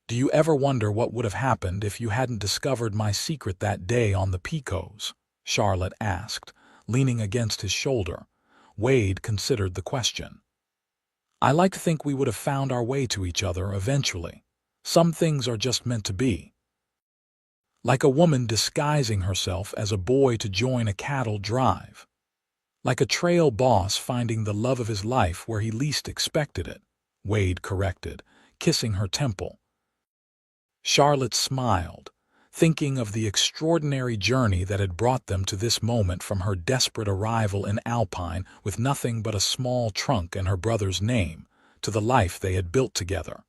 [SPEAKER 1] "Do you ever wonder what would have happened if you hadn't discovered my secret that day on the Pecos?" Charlotte asked, leaning against his shoulder. Wade considered the question. "I like to think we would have found our way to each other eventually. Some things are just meant to be. Like a woman disguising herself as a boy to join a cattle drive. Like a trail boss finding the love of his life where he least expected it," Wade corrected, kissing her temple. Charlotte smiled, thinking of the extraordinary journey that had brought them to this moment, from her desperate arrival in Alpine with nothing but a small trunk and her brother's name, to the life they had built together.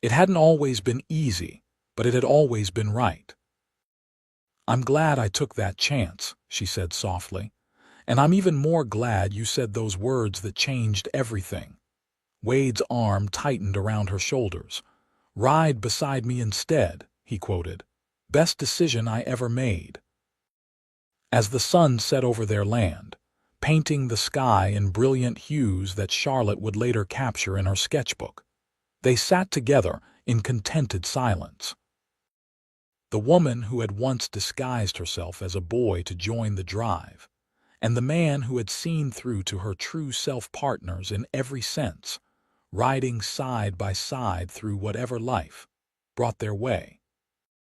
[SPEAKER 1] It hadn't always been easy, but it had always been right. "I'm glad I took that chance," she said softly. "And I'm even more glad you said those words that changed everything." Wade's arm tightened around her shoulders. "Ride beside me instead," he quoted. "Best decision I ever made." As the sun set over their land, painting the sky in brilliant hues that Charlotte would later capture in her sketchbook, they sat together in contented silence. The woman who had once disguised herself as a boy to join the drive, and the man who had seen through to her true self-partners in every sense, riding side by side through whatever life brought their way.